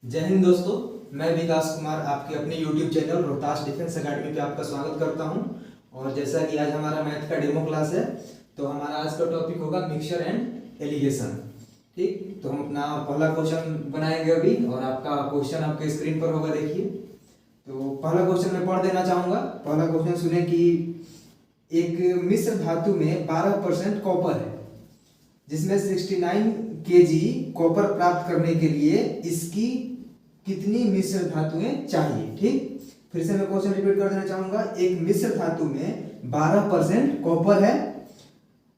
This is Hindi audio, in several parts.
जय हिंद दोस्तों, मैं विकास कुमार आपके अपने YouTube channel Rohtas defence academy पे आपका स्वागत करता हूं। और जैसा कि आज हमारा मैथ का डेमो क्लास है, तो हमारा आज का टॉपिक होगा मिक्सचर एंड एलिगेशन। ठीक, तो हम अपना पहला क्वेश्चन बनाएंगे अभी, और आपका क्वेश्चन आपके स्क्रीन पर होगा, देखिए। तो पहला क्वेश्चन मैं पढ़ देना चाहूँगा। पहला क्वेश्चन सुने कि एक मिश्र धातु में 12% कॉपर है, जिसमें 69 केजी कॉपर प्राप्त करने के लिए इसकी कितनी मिश्र धातुएं चाहिए। ठीक, फिर से मैं क्वेश्चन रिपीट कर देना चाहूंगा। एक मिश्र धातु में 12% कॉपर है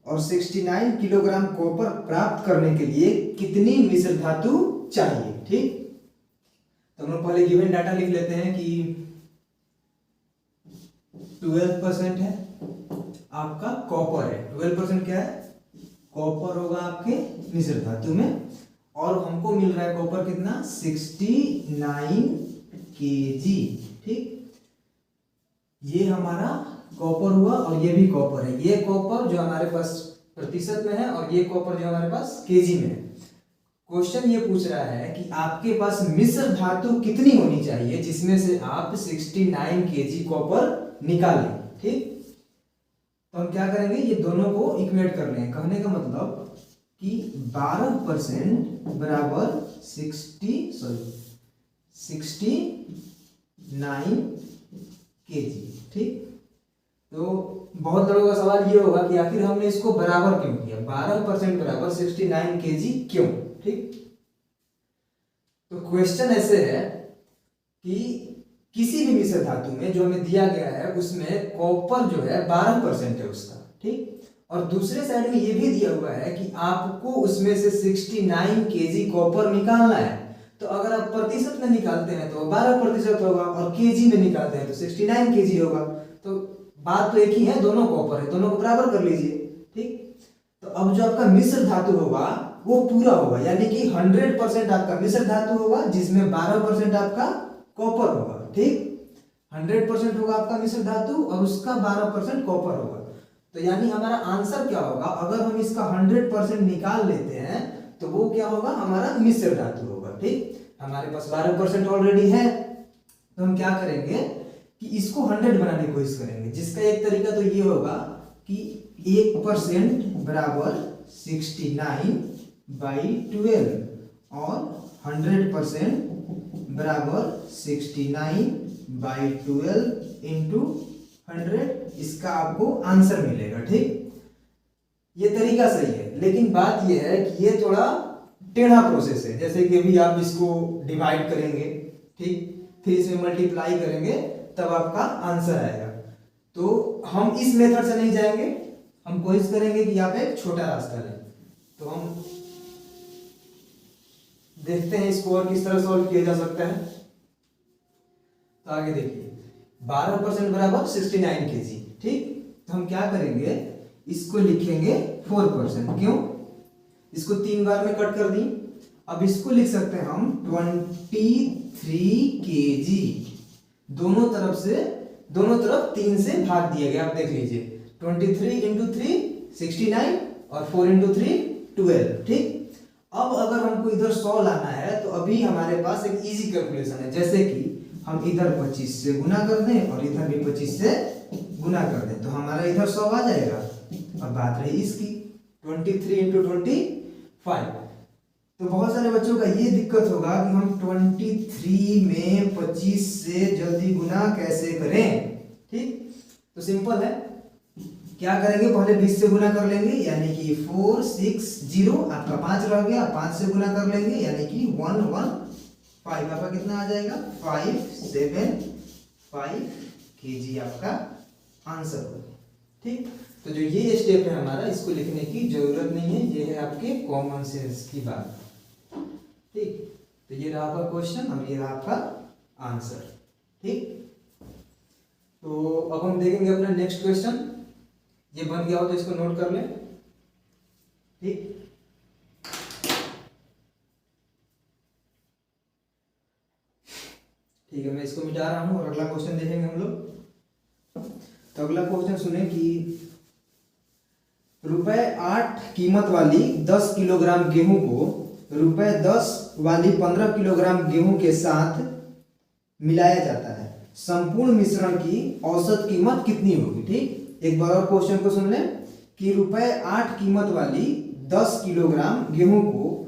और 69 किलोग्राम कॉपर प्राप्त करने के लिए कितनी मिश्र धातु चाहिए। ठीक, तो हम लोग पहले गिवन डाटा लिख लेते हैं कि 12% है आपका कॉपर है। 12% क्या है? कॉपर होगा आपके मिश्र धातु में, और हमको मिल रहा है कॉपर कितना? 69 केजी। ठीक, ये हमारा कॉपर हुआ और ये भी कॉपर है। ये कॉपर जो हमारे पास प्रतिशत में है और ये कॉपर जो हमारे पास केजी में है। क्वेश्चन ये पूछ रहा है कि आपके पास मिश्र धातु कितनी होनी चाहिए जिसमें से आप 69 केजी कॉपर निकालें। ठीक, तो हम क्या करेंगे, ये दोनों को इक्वेट कर लेंगे। कहने का मतलब कि 12% बराबर 69 केजी। ठीक, तो बहुत लोगों का सवाल ये होगा कि आखिर हमने इसको बराबर क्यों किया, 12% बराबर 69 केजी क्यों। ठीक, तो क्वेश्चन ऐसे है कि किसी भी मिश्र धातु में जो हमें दिया गया है उसमें कॉपर जो है 12% है उसका। ठीक, और दूसरे साइड में ये भी दिया हुआ है कि आपको उसमें से 69 केजी कॉपर निकालना है। तो अगर आप प्रतिशत में निकालते हैं तो 12% होगा, और केजी में निकालते हैं तो 69 केजी होगा। तो बात तो एक ही है, दोनों कॉपर है, दोनों को बराबर कर लीजिए। ठीक, तो अब जो आपका मिश्र धातु होगा वो पूरा होगा, यानी कि 100% आपका मिश्र धातु होगा जिसमें 12% आपका कॉपर होगा। ठीक, 100% होगा आपका मिश्र धातु और उसका 12% कॉपर होगा। तो यानी हमारा आंसर क्या होगा, अगर हम इसका 100% निकाल लेते हैं तो वो क्या होगा, हमारा मिश्र धातु होगा। ठीक, हमारे पास 12% ऑलरेडी है, तो हम क्या करेंगे कि इसको 100 बनाने की कोशिश करेंगे। जिसका एक तरीका तो ये होगा कि 1% बराबर 69/12 और 100% बराबर 69/12 इंटू 100, इसका आपको आंसर मिलेगा। ठीक, ये तरीका सही है, लेकिन बात ये है कि ये थोड़ा टेढ़ा प्रोसेस है। जैसे कि अभी आप इसको डिवाइड करेंगे, ठीक, फिर इसमें मल्टीप्लाई करेंगे, तब आपका आंसर आएगा। तो हम इस मेथड से नहीं जाएंगे, हम कोशिश करेंगे कि यहाँ पे एक छोटा रास्ता लें। तो हम देखते हैं इसको और किस तरह सॉल्व किया जा सकता है। तो आगे देखिए, 12% बराबर 69 केजी। ठीक, तो हम क्या करेंगे, इसको लिखेंगे 4%। क्यों? इसको 3 बार में कट कर दी। अब इसको लिख सकते हैं हम 23 केजी। दोनों तरफ 3 से भाग दिया गया। आप देख लीजिए, 23 इंटू 3 69 और 4 इंटू 3 12। ठीक, अब अगर हमको इधर 100 लाना है तो अभी हमारे पास एक इजी कैलकुलेशन है। जैसे कि हम इधर 25 से गुना कर दें और इधर भी 25 से गुना कर दें, तो हमारा इधर 100 आ जाएगा। अब बात रही इसकी 23 इंटू 25। तो बहुत सारे बच्चों का ये दिक्कत होगा कि हम 23 में 25 से जल्दी गुना कैसे करें। ठीक, तो सिंपल है, क्या करेंगे, पहले 20 से गुना कर लेंगे, यानी कि 460, आपका 5 रह गया, 5 से गुना कर लेंगे यानी कि 115, आपका कितना आ जाएगा, 575 केजी आपका आंसर होगा। ठीक, तो जो ये स्टेप है हमारा, इसको लिखने की जरूरत नहीं है, ये है आपके कॉमन सेंस की बात। ठीक, तो ये रहा आपका क्वेश्चन और ये रहा आपका आंसर। ठीक, तो अब हम देखेंगे अपना नेक्स्ट क्वेश्चन। ये बन गया हो तो इसको नोट कर लें। ठीक, ठीक है, मैं इसको मिटा रहा हूं और अगला क्वेश्चन देखेंगे हम लोग। तो अगला क्वेश्चन सुने कि ₹8 कीमत वाली 10 किलोग्राम गेहूं को ₹10 वाली 15 किलोग्राम गेहूं के साथ मिलाया जाता है, संपूर्ण मिश्रण की औसत कीमत कितनी होगी। ठीक, एक बार और क्वेश्चन को सुन लें कि ₹8 कीमत वाली 10 किलोग्राम गेहूं को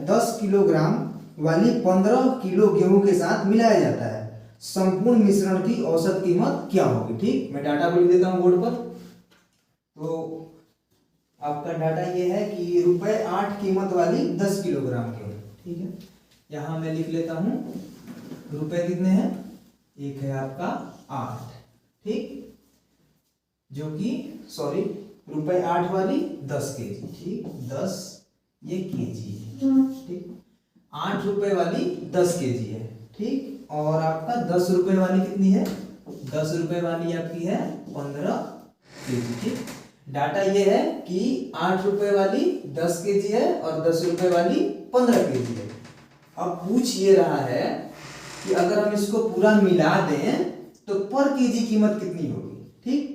₹10 किलोग्राम वाली 15 किलो गेहूं के साथ मिलाया जाता है, संपूर्ण मिश्रण की औसत कीमत क्या होगी। ठीक, मैं डाटा को लिख देता हूं बोर्ड पर। तो आपका डाटा ये है कि ₹8 कीमत वाली 10 किलोग्राम गेहूं। ठीक है, यहां मैं लिख लेता हूं रुपए कितने हैं, एक है आपका 8। ठीक, जो कि सॉरी ₹8 वाली 10 केजी। ठीक, 10 ये केजी है। ठीक, ₹8 वाली 10 केजी है। ठीक, और आपका 10 रुपए वाली कितनी है, 10 रुपए वाली आपकी है 15 केजी। ठीक, डाटा ये है कि ₹8 वाली 10 केजी है और 10 रुपए वाली 15 केजी है। अब पूछ ये रहा है कि अगर हम इसको पूरा मिला दें तो पर केजी कीमत कितनी होगी। ठीक,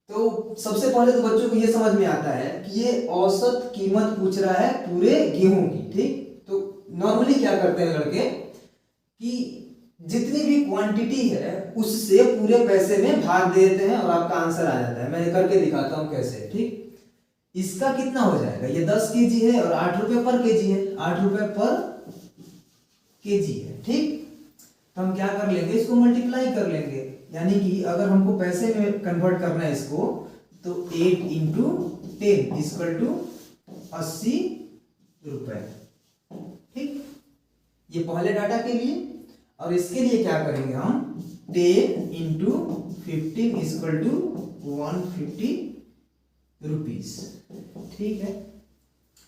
तो सबसे पहले तो बच्चों को ये समझ में आता है कि ये औसत कीमत पूछ रहा है पूरे गेहूं की। ठीक, तो नॉर्मली क्या करते हैं लड़के कि जितनी भी क्वांटिटी है उससे पूरे पैसे में भाग देते हैं और आपका आंसर आ जाता है। मैं करके दिखाता हूं कैसे। ठीक, इसका कितना हो जाएगा, ये 10 केजी है और ₹8 पर केजी है, ₹8 पर केजी है। ठीक, तो हम क्या कर लेंगे, इसको मल्टीप्लाई कर लेंगे, यानी कि अगर हमको पैसे में कन्वर्ट करना है इसको तो 8 इंटू 10 इक्वल टू ₹80। ठीक, ये पहले डाटा के लिए। और इसके लिए क्या करेंगे हम, 10 इंटू 15 इक्वल टू ₹150। ठीक है,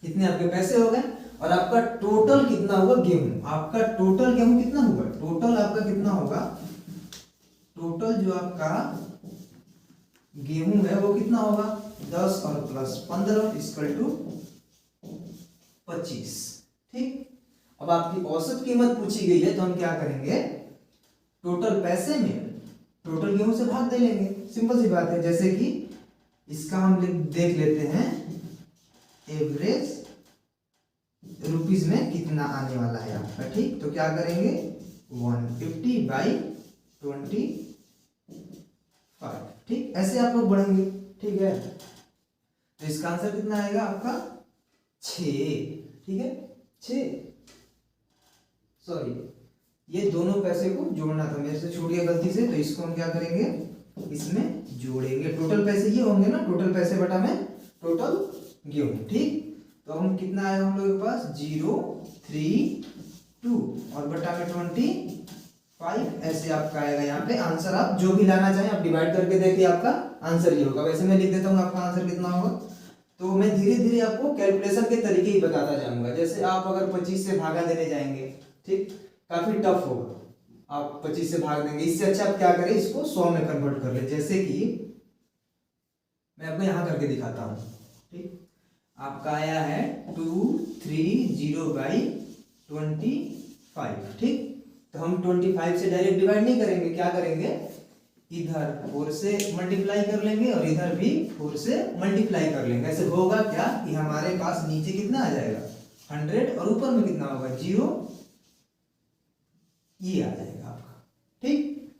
इतने आपके पैसे हो गए और आपका टोटल कितना होगा गेहूं, आपका टोटल गेहूं कितना होगा, टोटल आपका कितना होगा, टोटल जो आपका गेहूं है वो कितना होगा, 10 और प्लस 15 इक्वल टू 25। ठीक, अब आपकी औसत कीमत पूछी गई है तो हम क्या करेंगे, टोटल पैसे में टोटल गेहूं से भाग दे लेंगे। सिंपल सी बात है। जैसे कि इसका हम देख लेते हैं एवरेज रुपीज में कितना आने वाला है आपका। ठीक, तो क्या करेंगे 150/25। ठीक, ऐसे आप लोग बढ़ेंगे। ठीक है, तो इसका आंसर कितना आएगा आपका 6। ठीक है, 6, सॉरी ये दोनों पैसे को जोड़ना था, मेरे से छूट गया गलती से, तो इसको हम क्या करेंगे, इसमें जोड़ेंगे। टोटल पैसे ये होंगे ना, टोटल पैसे बटा में टोटल गेहूं। ठीक, तो हम कितना आएगा हम लोग के पास 032 और बटा में 25, ऐसे आपका आएगा यहाँ पे आंसर। आप जो भी लाना चाहें आप डिवाइड करके देखिए, आपका आंसर ये होगा। वैसे मैं लिख देता हूँ आपका आंसर कितना होगा, तो मैं धीरे धीरे आपको कैलकुलेशन के तरीके ही बताता जाऊंगा। जैसे आप अगर 25 से भागा देने जाएंगे, ठीक, काफी टफ होगा, आप 25 से भाग देंगे। इससे अच्छा आप क्या करें, इसको 100 में कन्वर्ट कर ले। जैसे कि मैं आपको यहाँ करके दिखाता हूँ। ठीक, आपका आया है 230/25। ठीक, तो हम 25 से डायरेक्ट डिवाइड नहीं करेंगे, क्या करेंगे, इधर 4 से मल्टीप्लाई कर लेंगे और इधर भी 4 से मल्टीप्लाई कर लेंगे। ऐसे होगा क्या कि हमारे पास नीचे कितना आ जाएगा 100 और ऊपर में कितना होगा 0, ये आ जाएगा आपका। ठीक,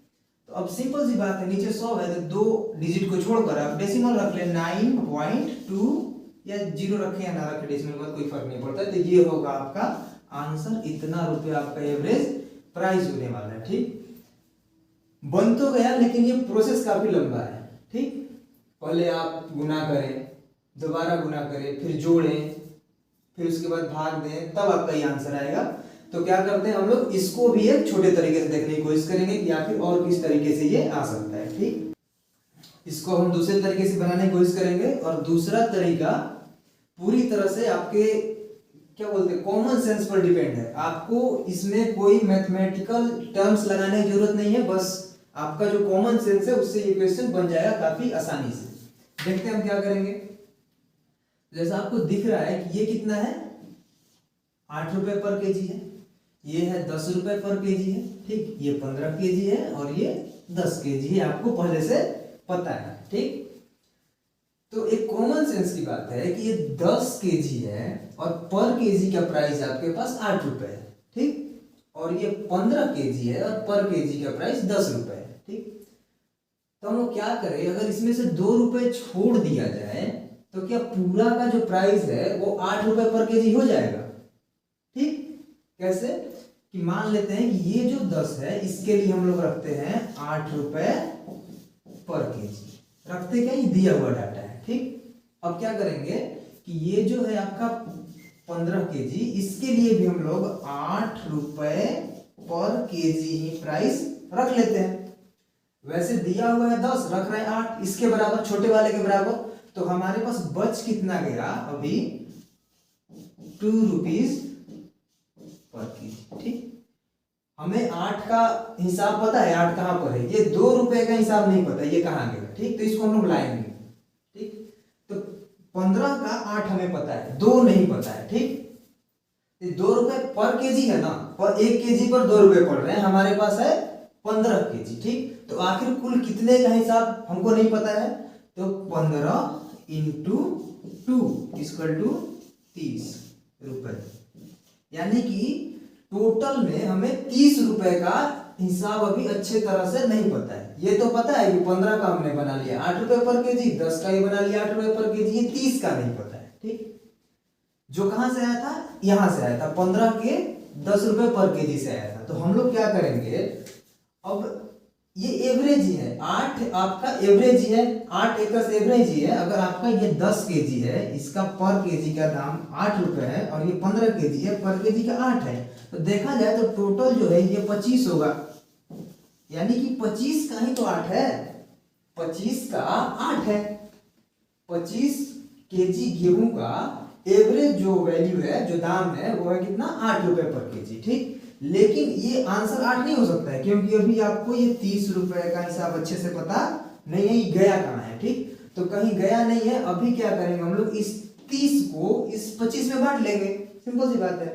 तो अब सिंपल सी बात है, नीचे 100 है तो 2 डिजिट को छोड़कर आप डेसिमल रख ले, 9.2 या 0 रखें या ना रखें डेसिमल का कोई फर्क नहीं पड़ता। तो ये होगा आपका आंसर, इतना रुपया आपका एवरेज प्राइस होने वाला है। ठीक, बन तो गया लेकिन ये प्रोसेस काफी लंबा है। ठीक, पहले आप गुना करें, दोबारा गुना करें, फिर जोड़ें, फिर उसके बाद भाग दें, तब आपका ये आंसर आएगा। तो क्या करते हैं हम लोग, इसको भी एक छोटे तरीके से देखने की कोशिश करेंगे कि आखिर और किस तरीके से ये आ सकता है। ठीक, इसको हम दूसरे तरीके से बनाने की कोशिश करेंगे। और दूसरा तरीका पूरी तरह से आपके क्या बोलते हैं कॉमन सेंस पर डिपेंड है। आपको इसमें कोई मैथमेटिकल टर्म्स लगाने की जरूरत नहीं है, बस आपका जो कॉमन सेंस है उससे ये क्वेश्चन बन जाएगा काफी आसानी से। देखते हैं हम क्या करेंगे। जैसा आपको दिख रहा है कि ये कितना है 8 रुपए पर केजी है, ये है 10 रुपए पर केजी है। ठीक, ये 15 केजी है और ये 10 केजी है, आपको पहले से पता है। ठीक, तो एक कॉमन सेंस की बात है कि ये 10 केजी है और पर केजी का प्राइस आपके पास 8 रुपए है, ठीक। और ये 15 केजी है और पर केजी का प्राइस 10 रुपए है, ठीक। तो हम लोग क्या करें, अगर इसमें से 2 रुपए छोड़ दिया जाए तो क्या पूरा का जो प्राइस है वो 8 रुपए पर केजी हो जाएगा, ठीक। कैसे कि मान लेते हैं कि ये जो 10 है इसके लिए हम लोग रखते हैं 8 रुपए पर केजी, रखते क्या, ये दिया हुआ डाटा है, ठीक। अब क्या करेंगे कि ये जो है आपका 15 केजी, इसके लिए भी हम लोग 8 रुपए पर केजी ही प्राइस रख लेते हैं। वैसे दिया हुआ है 10, रख रहे हैं 8, इसके बराबर, छोटे वाले के बराबर। तो हमारे पास बच कितना गया अभी, 2 रुपीज पर केजी, ठीक। हमें 8 का हिसाब पता है, 8 कहां पर है, ये 2 रुपए का हिसाब नहीं पता ये कहां गया, ठीक। तो इसको हम लोग लाएंगे, ठीक। तो 15 का 8 हमें पता है, 2 नहीं पता है, ठीक। 2 रुपए पर केजी है ना, पर 1 केजी पर 2 रुपए पड़ रहे हैं, हमारे पास है 15 केजी, ठीक। तो आखिर कुल कितने का हिसाब हमको नहीं पता है, तो 15 इंटू 2 इक्वल टू 30 रुपए, यानी कि टोटल में हमें 30 रुपए का हिसाब अभी अच्छे तरह से नहीं पता है। ये तो पता है कि 15 का हमने बना लिया 8 रुपए पर केजी, 10 का ही बना लिया 8 रुपए पर केजी, ये 30 का नहीं पता है, ठीक। जो कहां से आया था, यहां से आया था, 15 के 10 रुपए पर केजी से आया था। तो हम लोग क्या करेंगे, अब ये एवरेज ही है, 8 आपका एवरेज ही है, 8 एकड़ एवरेज ही है। अगर आपका ये 10 केजी है, इसका पर केजी का दाम 8 रुपए है और ये 15 केजी है, पर केजी का 8 है, तो देखा जाए तो टोटल जो है ये 25 होगा, यानी कि 25 का ही तो 8 है, 25 का 8 है। 25 केजी गेहूं का एवरेज जो वैल्यू है, जो दाम है, वो है कितना, 8 रुपए पर केजी, ठीक। लेकिन ये आंसर 8 नहीं हो सकता है, क्योंकि अभी आपको ये 30 रुपए का हिसाब अच्छे से पता नहीं है, ये गया कहाँ है, ठीक। तो कहीं गया नहीं है। अभी क्या करेंगे हम लोग, इस 30 को इस 25 में बांट लेंगे, सिंपल सी बात है।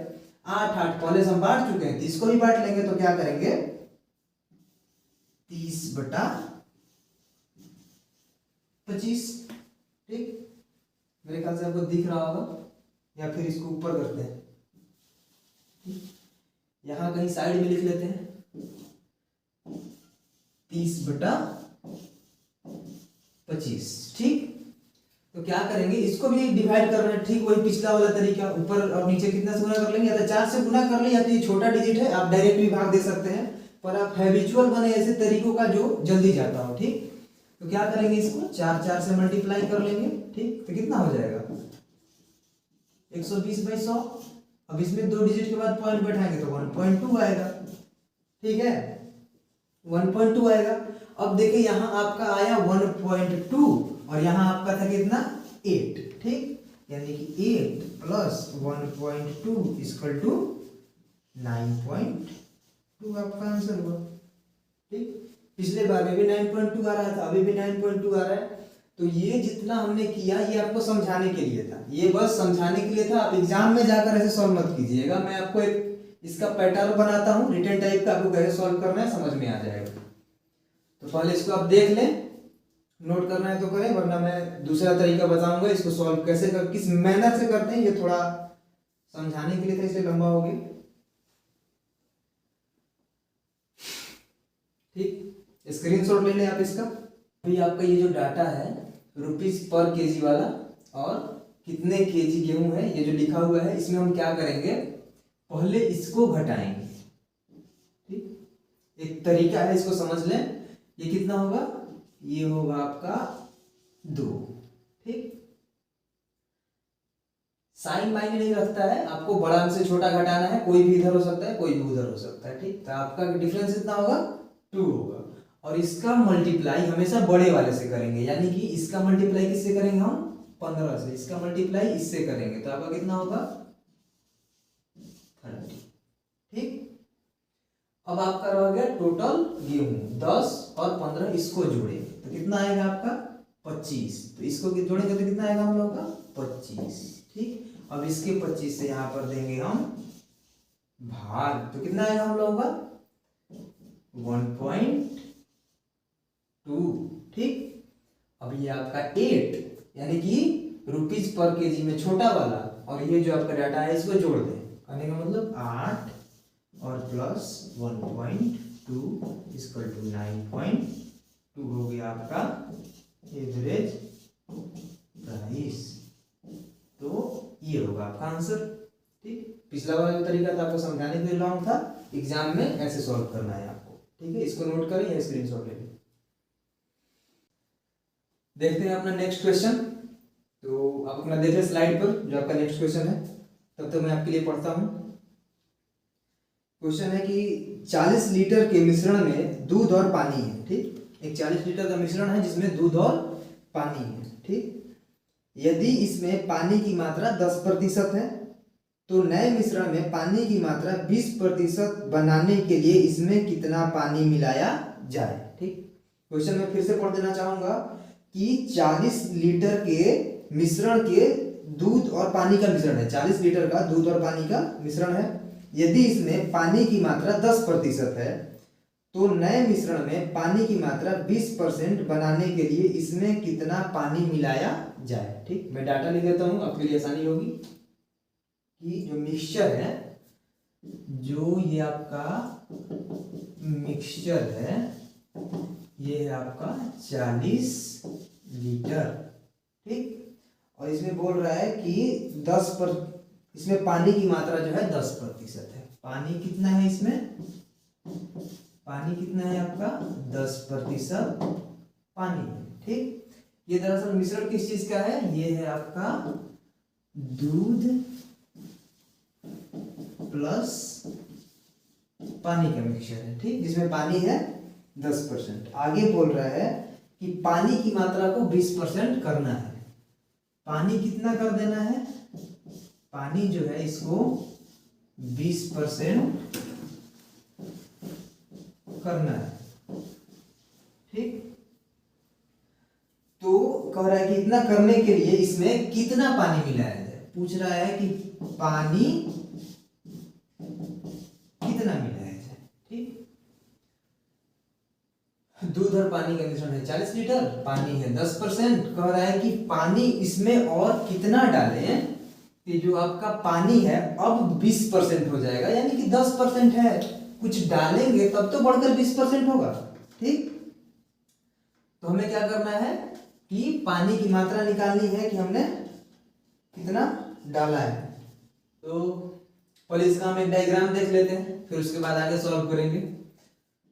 8 पहले से हम बांट चुके हैं, 30 को भी बांट लेंगे, तो क्या करेंगे, 30 बटा 25, ठीक। मेरे ख्याल से आपको दिख रहा होगा, या फिर इसको ऊपर करते हैं, यहां कहीं साइड में लिख लेते हैं 30 बटा 25, ठीक। तो क्या करेंगे, इसको भी डिवाइड कर रहे हैं, ठीक वही पिछला वाला तरीका, ऊपर और नीचे कितना से गुना कर लेंगे, या तो 4 से गुना कर लें, या तो ये छोटा डिजिट है आप डायरेक्ट भी भाग दे सकते हैं, पर आप हैबिचुअल बने ऐसे तरीकों का जो जल्दी जाता हो, ठीक। तो क्या करेंगे, इसको 4 से मल्टीप्लाई कर लेंगे, ठीक। तो कितना हो जाएगा, 120/100। अब इसमें 2 डिजिट के बाद पॉइंट बैठाएंगे तो 1.2 आएगा, ठीक है, 1.2 आएगा। अब देखिए यहाँ आपका आया 1.2 और यहाँ आपका था कितना, 8, ठीक। यानी कि 8 प्लस 1.2 इक्वल टू 9.2 आपका आंसर हुआ, ठीक। पिछले बार में भी 9.2 आ रहा था, अभी भी 9.2 आ रहा है। तो ये जितना हमने किया ये आपको समझाने के लिए था, ये बस समझाने के लिए था। आप एग्जाम में जाकर ऐसे सॉल्व मत कीजिएगा, मैं आपको एक इसका पैटर्न बनाता हूँ रिटर्न टाइप का, आपको कैसे सॉल्व करना है समझ में आ जाएगा। तो पहले इसको आप देख लें, नोट करना है तो करें, वरना मैं दूसरा तरीका बताऊंगा इसको सॉल्व कैसे कर, किस मैनर से करते हैं, ये थोड़ा समझाने के लिए था इसलिए लंबा हो गया, ठीक। स्क्रीनशॉट ले लें आप इसका। अभी आपका ये जो डाटा है रुपीज पर केजी वाला और कितने केजी गेहूं है ये जो लिखा हुआ है, इसमें हम क्या करेंगे, पहले इसको घटाएंगे, ठीक। एक तरीका है, इसको समझ लें। ये कितना होगा, ये होगा आपका 2, ठीक। साइन मायने नहीं रखता है, आपको बड़ा से छोटा घटाना है, कोई भी इधर हो सकता है, कोई भी उधर हो सकता है, ठीक। तो आपका डिफरेंस कितना होगा, 2 होगा। और इसका मल्टीप्लाई हमेशा बड़े वाले से करेंगे, यानी कि इसका मल्टीप्लाई किससे करेंगे हम, 15 से, इसका मल्टीप्लाई इससे करेंगे, तो आपका कितना होगा, 30, ठीक। अब आपका रह गया टोटल गेहूं 10 और 15, इसको जोड़े तो कितना आएगा आपका 25, तो इसको जोड़ेंगे तो कितना आएगा हम लोगों का 25, ठीक। अब इसके 25 से यहाँ पर देंगे हम भाग, तो कितना आएगा हम लोगों का 1.2, ठीक। अब ये आपका 8 यानी कि रुपीज पर केजी में छोटा वाला और ये जो आपका डाटा है इसको जोड़ दें। कहने का मतलब 8 और प्लस 1.2 इक्वल टू 9.2 हो गया आपका एवरेज प्राइस। तो ये होगा आपका आंसर। ठीक, पिछला वाला जो तरीका था आपको समझाने के लिए लॉन्ग था, एग्जाम में ऐसे सॉल्व करना है आपको। ठीक है, इसको नोट करें या स्क्रीनशॉट ले लें। देखते हैं अपना नेक्स्ट क्वेश्चन। तो आप अपना देख लें स्लाइड पर जो आपका नेक्स्ट क्वेश्चन है, तब तक मैं आपके लिए पढ़ता हूं। क्वेश्चन है कि 40 लीटर के मिश्रण में दूध और पानी है। ठीक, एक 40 लीटर का मिश्रण है जिसमें दूध और पानी है। ठीक, यदि इसमें पानी की मात्रा 10% है तो नए मिश्रण में पानी की मात्रा 20% बनाने के लिए इसमें कितना पानी मिलाया जाए। ठीक, क्वेश्चन में फिर से पढ़ देना चाहूंगा कि 40 लीटर के मिश्रण के दूध और पानी का मिश्रण है। 40 लीटर का दूध और पानी का मिश्रण है। यदि इसमें पानी की मात्रा 10% है तो नए मिश्रण में पानी की मात्रा 20% बनाने के लिए इसमें कितना पानी मिलाया जाए। ठीक, मैं डाटा लिख देता हूं, आपके लिए आसानी होगी कि जो मिक्सचर है, जो ये आपका मिक्सचर है, ये है आपका 40 लीटर। ठीक, और इसमें बोल रहा है कि इसमें पानी की मात्रा जो है 10% है। पानी कितना है इसमें? पानी कितना है आपका? 10% पानी है। ठीक, ये दरअसल मिश्रण किस चीज का है? ये है आपका दूध प्लस पानी का मिक्सचर है। ठीक, जिसमें पानी है 10%। आगे बोल रहा है कि पानी की मात्रा को 20% करना है। पानी कितना कर देना है? पानी जो है इसको 20% करना है। ठीक, तो कह रहा है कि इतना करने के लिए इसमें कितना पानी मिलाया जाए। पूछ रहा है कि पानी कितना मिलाया जाए। ठीक, दूध और पानी का मिश्रण है 40 लीटर, पानी है 10%। कह रहा है कि पानी इसमें और कितना डालें कि जो आपका पानी है अब 20% हो जाएगा, यानी कि 10% है, कुछ डालेंगे तब तो बढ़कर 20% होगा। ठीक, तो हमें क्या करना है कि पानी की मात्रा निकालनी है कि हमने कितना डाला है। तो पहले इसका हम एक डायग्राम देख लेते हैं, फिर उसके बाद आगे सॉल्व करेंगे।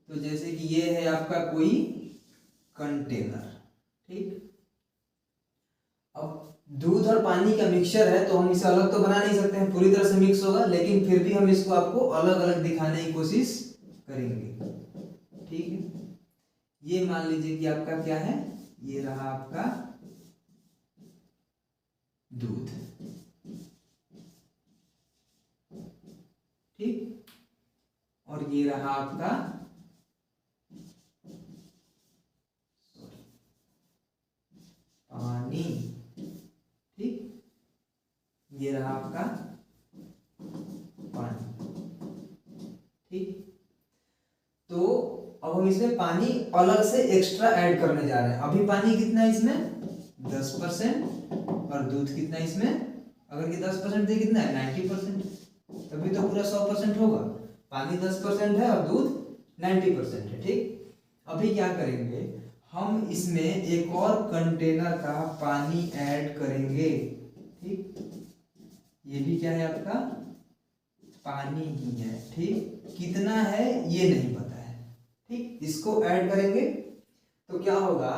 तो जैसे कि ये है आपका कोई कंटेनर। ठीक, अब दूध और पानी का मिक्सचर है तो हम इसे अलग तो बना नहीं सकते हैं, पूरी तरह से मिक्स होगा, लेकिन फिर भी हम इसको आपको अलग अलग दिखाने की कोशिश करेंगे। ठीक है, ये मान लीजिए कि आपका क्या है, ये रहा आपका दूध। ठीक, और ये रहा आपका पानी। ठीक, ये रहा आपका पानी। ठीक, तो अब हम इसमें पानी अलग से एक्स्ट्रा ऐड करने जा रहे हैं। अभी पानी कितना है इसमें? 10%। और दूध कितना है इसमें? अगर ये 10% है कितना है? 90%। तभी तो पूरा 100% होगा। पानी 10% है और दूध 90% है। ठीक, अभी क्या करेंगे, हम इसमें एक और कंटेनर का पानी ऐड करेंगे। ठीक, ये भी क्या है आपका? पानी ही है। ठीक, कितना है ये नहीं पता है। ठीक, इसको ऐड करेंगे तो क्या होगा,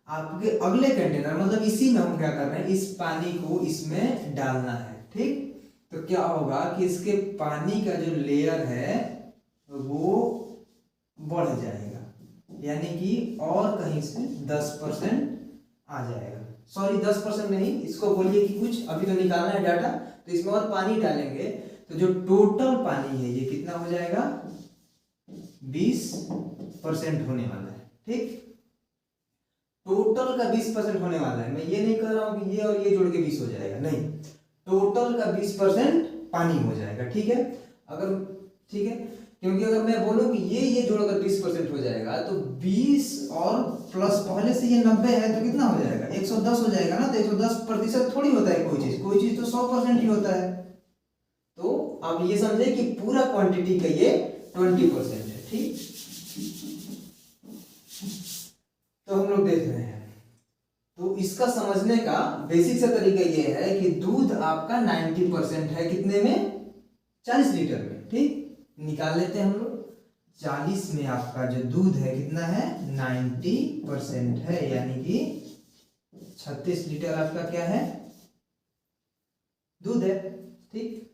आपके अगले कंटेनर, मतलब इसी में हम क्या कर रहे हैं, इस पानी को इसमें डालना है। ठीक, तो क्या होगा कि इसके पानी का जो लेयर है वो बढ़ जाएगा, यानी कि और कहीं से 10% आ जाएगा। सॉरी 10% नहीं, इसको बोलिए कि कुछ अभी तो निकालना है डाटा, तो इसमें और पानी डालेंगे तो जो टोटल पानी है ये कितना हो जाएगा? 20% होने वाला है। ठीक, टोटल का 20% होने वाला है। मैं ये नहीं कह रहा हूं कि ये और ये जोड़ के 20 हो जाएगा, नहीं, टोटल का 20% पानी हो जाएगा। ठीक है, अगर ठीक है, क्योंकि अगर मैं बोलूं कि ये जोड़कर 20% हो जाएगा तो 20 और प्लस पहले से ये 90 है तो कितना हो जाएगा, 110 हो जाएगा ना। तो 110% थोड़ी होता है कोई चीज तो 100% ही होता है। तो आप ये समझे कि पूरा क्वांटिटी का ये 20% है, ठीक। तो हम लोग देख रहे हैं, तो इसका समझने का बेसिक सा तरीका ये है कि दूध आपका 90% है कितने में, 40 लीटर में, ठीक। निकाल लेते हैं हम लोग। 40 में आपका जो दूध है कितना है, 90% है, यानी कि 36 लीटर आपका क्या है, दूध है, ठीक।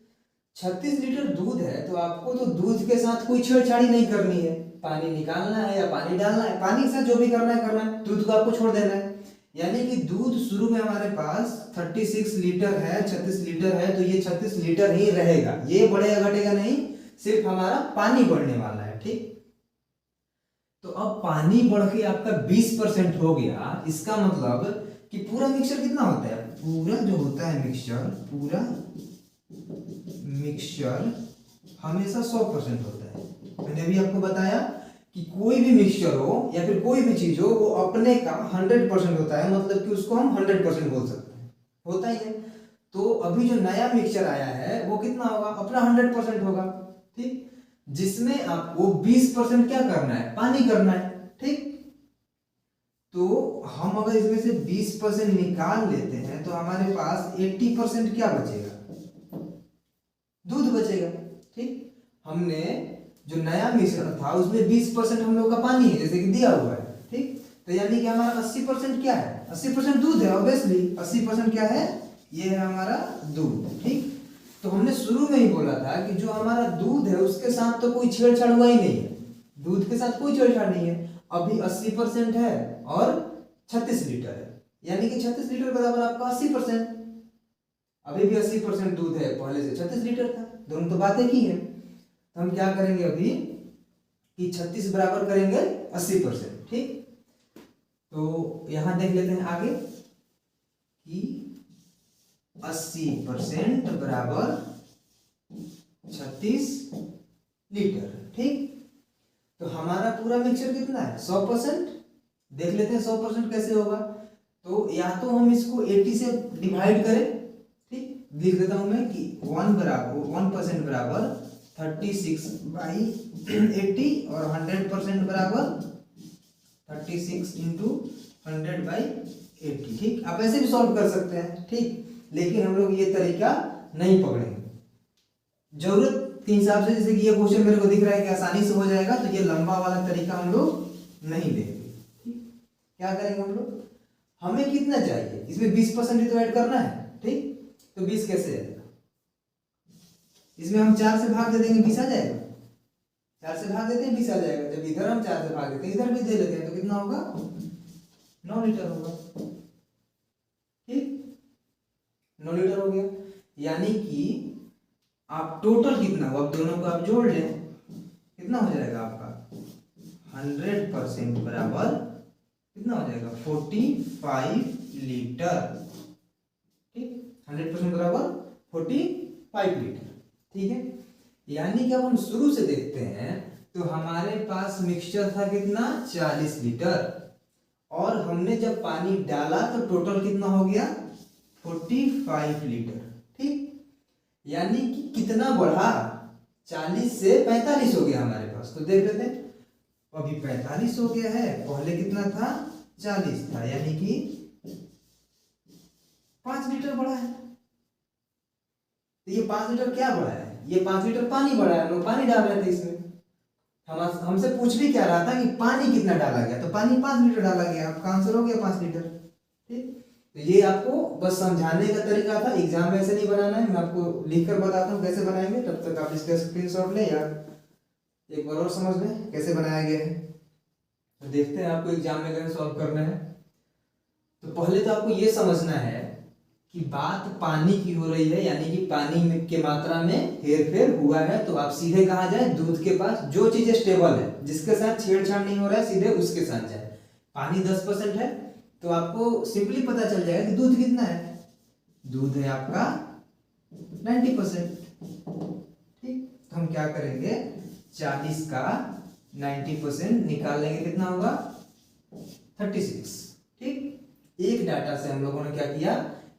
36 लीटर दूध है तो आपको तो दूध के साथ कोई छेड़छाड़ी नहीं करनी है, पानी निकालना है या पानी डालना है, पानी के साथ जो भी करना है, दूध को आपको छोड़ देना है। यानी कि दूध शुरू में हमारे पास 36 लीटर है, 36 लीटर है, तो ये 36 लीटर ही रहेगा, ये बढ़ेगा घटेगा नहीं, सिर्फ हमारा पानी बढ़ने वाला है, ठीक। तो अब पानी बढ़ के आपका 20% हो गया, इसका मतलब कि पूरा मिक्सचर कितना होता है, पूरा जो होता है मिक्सचर, पूरा मिक्सचर हमेशा 100% होता है। मैंने अभी आपको बताया कि कोई भी मिक्सचर हो या फिर कोई भी चीज हो वो अपने का 100% होता है, मतलब कि उसको हम 100% बोल सकते हैं, होता ही है। तो अभी जो नया मिक्सचर आया है वो कितना होगा, अपना 100% होगा, ठीक। जिसमें आपको 20% क्या करना है, पानी करना है, ठीक। तो हम अगर इसमें से 20% निकाल लेते हैं तो हमारे पास 80% क्या बचेगा, दूध बचेगा, ठीक। हमने जो नया मिश्रण था उसमें 20% हम लोग का पानी है जैसे कि दिया हुआ है, ठीक। तो यानी कि हमारा 80% क्या है, 80% दूध है, ऑब्वियसली 80% क्या है, ये है हमारा दूध, ठीक। तो हमने शुरू में ही बोला था कि जो हमारा दूध है उसके साथ तो कोई छेड़छाड़ हुआ ही नहीं है, दूध के साथ कोई छेड़छाड़ नहीं है। अभी 80% है और 36 लीटर है, यानी कि 36 लीटर बराबर आपका 80%। अभी भी 80% दूध है, पहले से 36 लीटर था, दोनों तो बातें की है। तो हम क्या करेंगे अभी कि 36 बराबर करेंगे 80%, ठीक। तो यहां देख लेते हैं आगे कि 80% बराबर 36 लीटर, ठीक। तो हमारा पूरा मिक्सचर कितना है, 100%। देख लेते हैं 100% कैसे होगा। तो या तो हम इसको 80 से डिवाइड करें, ठीक। लिख देता हूं मैं कि 1% बराबर 36/80 और 100% बराबर 36 इंटू 100/80, ठीक। आप ऐसे भी सॉल्व कर सकते हैं, ठीक। लेकिन हम लोग ये तरीका नहीं पकड़ेंगे, जरूरत के हिसाब से। जैसे कि ये क्वेश्चन मेरे को दिख रहा है कि आसानी से हो जाएगा, तो ये लंबा वाला तरीका हम लोग नहीं देंगे, ठीक। क्या करेंगे हम लोग, हमें कितना चाहिए, इसमें 20% ही तो ऐड करना है, ठीक। तो 20 कैसे आएगा, इसमें हम 4 से भाग दे देंगे, 20 आ जाएगा। 4 से भाग देते हैं 20 आ जाएगा। जब इधर हम 4 से भाग देते हैं इधर भी दे लेते हैं तो कितना होगा, 9 लीटर होगा, ठीक। 9 लीटर हो गया। यानी कि आप टोटल कितना हुआ, अब दोनों को आप जोड़ लें, कितना हो जाएगा आपका 100% बराबर कितना हो जाएगा 45 लीटर, ठीक। 100% बराबर 45 लीटर, ठीक है। यानी कि अब हम शुरू से देखते हैं तो हमारे पास मिक्सचर था कितना, 40 लीटर, और हमने जब पानी डाला तो टोटल कितना हो गया 45 लीटर, ठीक। यानी कि कितना बढ़ा, 40 से 45 हो गया हमारे पास। तो देख लेते हैं, अभी 45 हो गया है, पहले कितना था 40 था, यानी कि 5 लीटर बढ़ा है। तो ये 5 लीटर क्या बढ़ा है, ये 5 लीटर पानी बढ़ा है, हम लोग पानी डाल रहे थे इसमें। हमसे पूछ भी क्या रहा था कि पानी कितना डाला गया, तो पानी 5 लीटर डाला गया, आपका आंसर हो गया 5 लीटर, ठीक। तो ये आपको बस समझाने का तरीका था, एग्जाम में ऐसे नहीं बनाना है, मैं आपको लिखकर बताता हूँ कैसे बनाएंगे, तब तक आप इसका स्क्रीनशॉट लें या एक बार और समझ लें कैसे बनाया गया है। तो देखते हैं आपको एग्जाम में कैसे सॉल्व करना है। तो पहले तो आपको ये समझना है कि बात पानी की हो रही है, यानी कि पानी के मात्रा में हेरफेर हुआ है, तो आप सीधे कहाँ जाए, दूध के पास। जो चीजें स्टेबल है, जिसके साथ छेड़छाड़ नहीं हो रहा है, सीधे उसके साथ जाए। पानी 10% है तो आपको सिंपली पता चल जाएगा कि दूध कितना है, दूध है आपका 90%, ठीक। तो हम क्या करेंगे 40 का 90% निकाल लेंगे, कितना होगा 36। ठीक, एक डाटा से हम लोगों ने क्या किया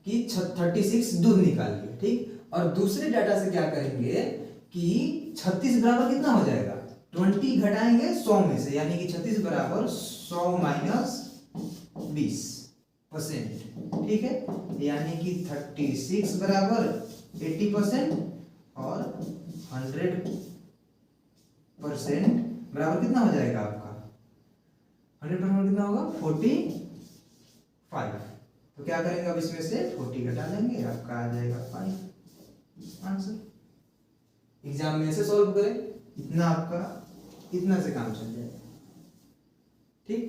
कि 36 दूर निकाल लिया। ठीक, और दूसरे डाटा से क्या करेंगे कि 36 बराबर कितना हो जाएगा, 20 घटाएंगे 100 में से, यानी कि 36 बराबर 100 माइनस 20%। ठीक है, यानी कि 36 बराबर 80% और 100% बराबर कितना हो जाएगा आपका, 100% कितना होगा 45। तो क्या करेंगे, अब इसमें से 40 घटा देंगे, आपका आ जाएगा 5 आंसर। एग्जाम में से सॉल्व करें, इतना आपका इतना से काम चल जाएगा। ठीक,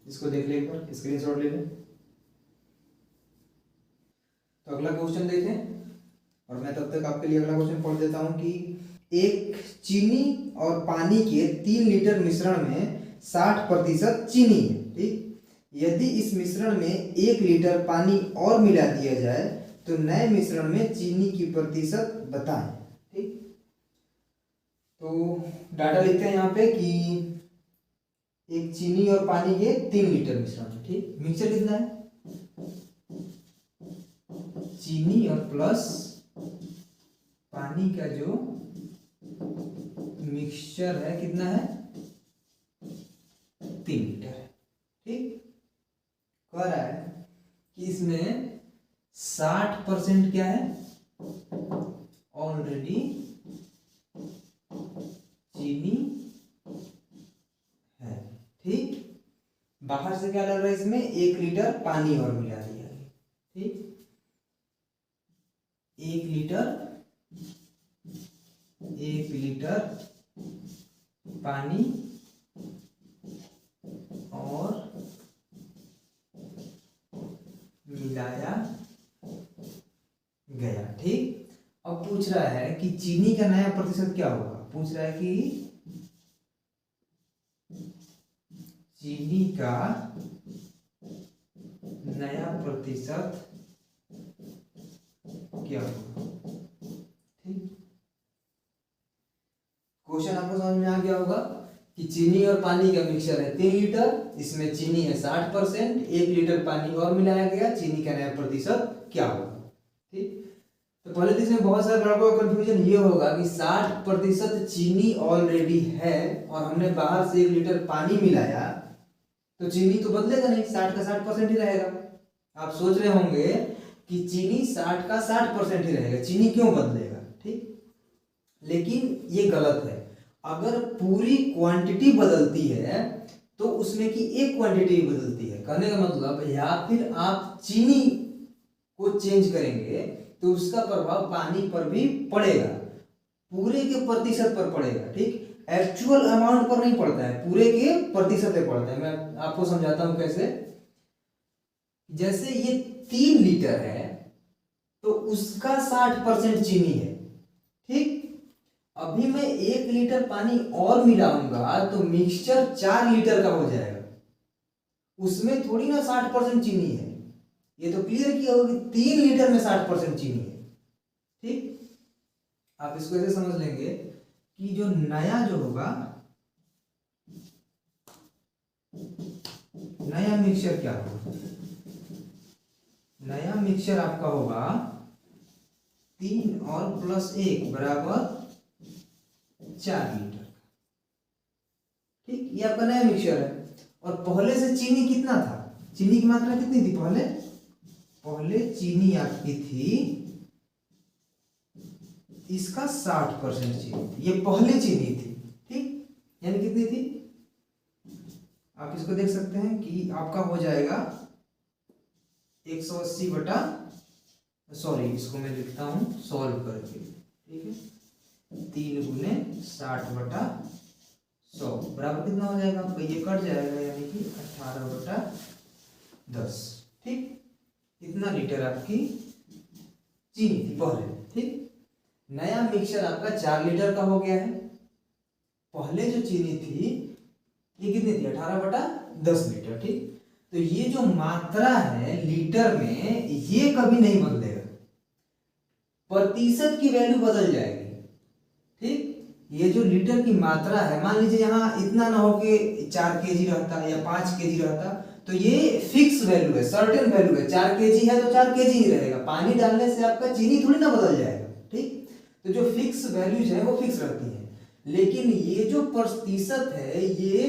इसको देख ले, एक बार स्क्रीनशॉट ले लें। तो अगला क्वेश्चन देखें, और मैं तब तक आपके लिए अगला क्वेश्चन पढ़ देता हूं कि एक चीनी और पानी के 3 लीटर मिश्रण में 60% चीनी है। ठीक, यदि इस मिश्रण में 1 लीटर पानी और मिला दिया जाए तो नए मिश्रण में चीनी की प्रतिशत बताएं। ठीक, तो डाटा लिखते हैं यहाँ पे कि एक चीनी और पानी के 3 लीटर मिश्रण। ठीक, मिक्सचर कितना है, चीनी और प्लस पानी का जो मिक्सचर है कितना है, 3 लीटर है। ठीक, कह रहा है कि इसमें 60% क्या है, ऑलरेडी चीनी है। ठीक, बाहर से क्या लग रहा है, इसमें 1 लीटर पानी और मिला दिया है। ठीक, 1 लीटर पानी और मिलाया गया। ठीक, अब पूछ रहा है कि चीनी का नया प्रतिशत क्या होगा, पूछ रहा है कि चीनी का नया प्रतिशत क्या होगा। ठीक, क्वेश्चन आपको समझ में आ गया होगा कि चीनी और पानी का मिक्सचर है 3 लीटर, इसमें चीनी है 60%, 1 लीटर पानी और मिलाया गया, चीनी का नया प्रतिशत क्या होगा। ठीक, तो पहले तो इसमें बहुत सारे लड़कों का कंफ्यूजन ये होगा कि 60% चीनी ऑलरेडी है और हमने बाहर से 1 लीटर पानी मिलाया, तो चीनी तो बदलेगा नहीं, 60 का 60% ही रहेगा। आप सोच रहे होंगे कि चीनी 60 का 60% ही रहेगा, चीनी क्यों बदलेगा। ठीक, लेकिन ये गलत है। अगर पूरी क्वांटिटी बदलती है तो उसमें की एक क्वांटिटी बदलती है, कहने का मतलब, या फिर आप चीनी को चेंज करेंगे तो उसका प्रभाव पानी पर भी पड़ेगा, पूरे के प्रतिशत पर पड़ेगा। ठीक, एक्चुअल अमाउंट पर नहीं पड़ता है, पूरे के प्रतिशत पे पड़ता है। मैं आपको समझाता हूं कैसे। जैसे ये 3 लीटर है तो उसका 60% चीनी है। ठीक, अभी मैं 1 लीटर पानी और मिलाऊंगा तो मिक्सचर 4 लीटर का हो जाएगा, उसमें थोड़ी ना 60% चीनी है। ये तो क्लियर किया होगा कि 3 लीटर में 60% चीनी है। ठीक, आप इसको ऐसे समझ लेंगे कि जो नया जो होगा, नया मिक्सचर क्या होगा, नया मिक्सचर आपका होगा 3 और प्लस 1 बराबर 4 लीटर। ठीक, ये आपका नया मिक्सचर है। और पहले से चीनी कितना था, चीनी की मात्रा कितनी थी, पहले चीनी आपकी थी, इसका 60% चीनी थी, ये पहले चीनी थी। ठीक, यानी कितनी थी, आप इसको देख सकते हैं कि आपका हो जाएगा 180 बटा, सॉरी इसको मैं लिखता हूं सॉल्व करके। ठीक है, 3 गुने 60 बटा 100 बराबर कितना हो जाएगा आपका, ये कट जाएगा, यानी कि 18 बटा 10। ठीक, इतना लीटर आपकी चीनी थी पहले। ठीक, नया मिक्सचर आपका 4 लीटर का हो गया है। पहले जो चीनी थी ये कितनी थी, 18 बटा 10 लीटर। ठीक, तो ये जो मात्रा है लीटर में ये कभी नहीं बदलेगा, प्रतिशत की वैल्यू बदल जाएगी। ठीक, ये जो लीटर की मात्रा है, मान लीजिए यहाँ इतना ना हो कि 4 kg रहता या 5 kg रहता, तो ये फिक्स वैल्यू है, सर्टेन वैल्यू है। 4 kg है तो 4 kg ही रहेगा, पानी डालने से आपका चीनी थोड़ी ना बदल जाएगा, ठीक। तो जो फिक्स वैल्यूज है वो फिक्स रहती है, लेकिन ये जो प्रतिशत है ये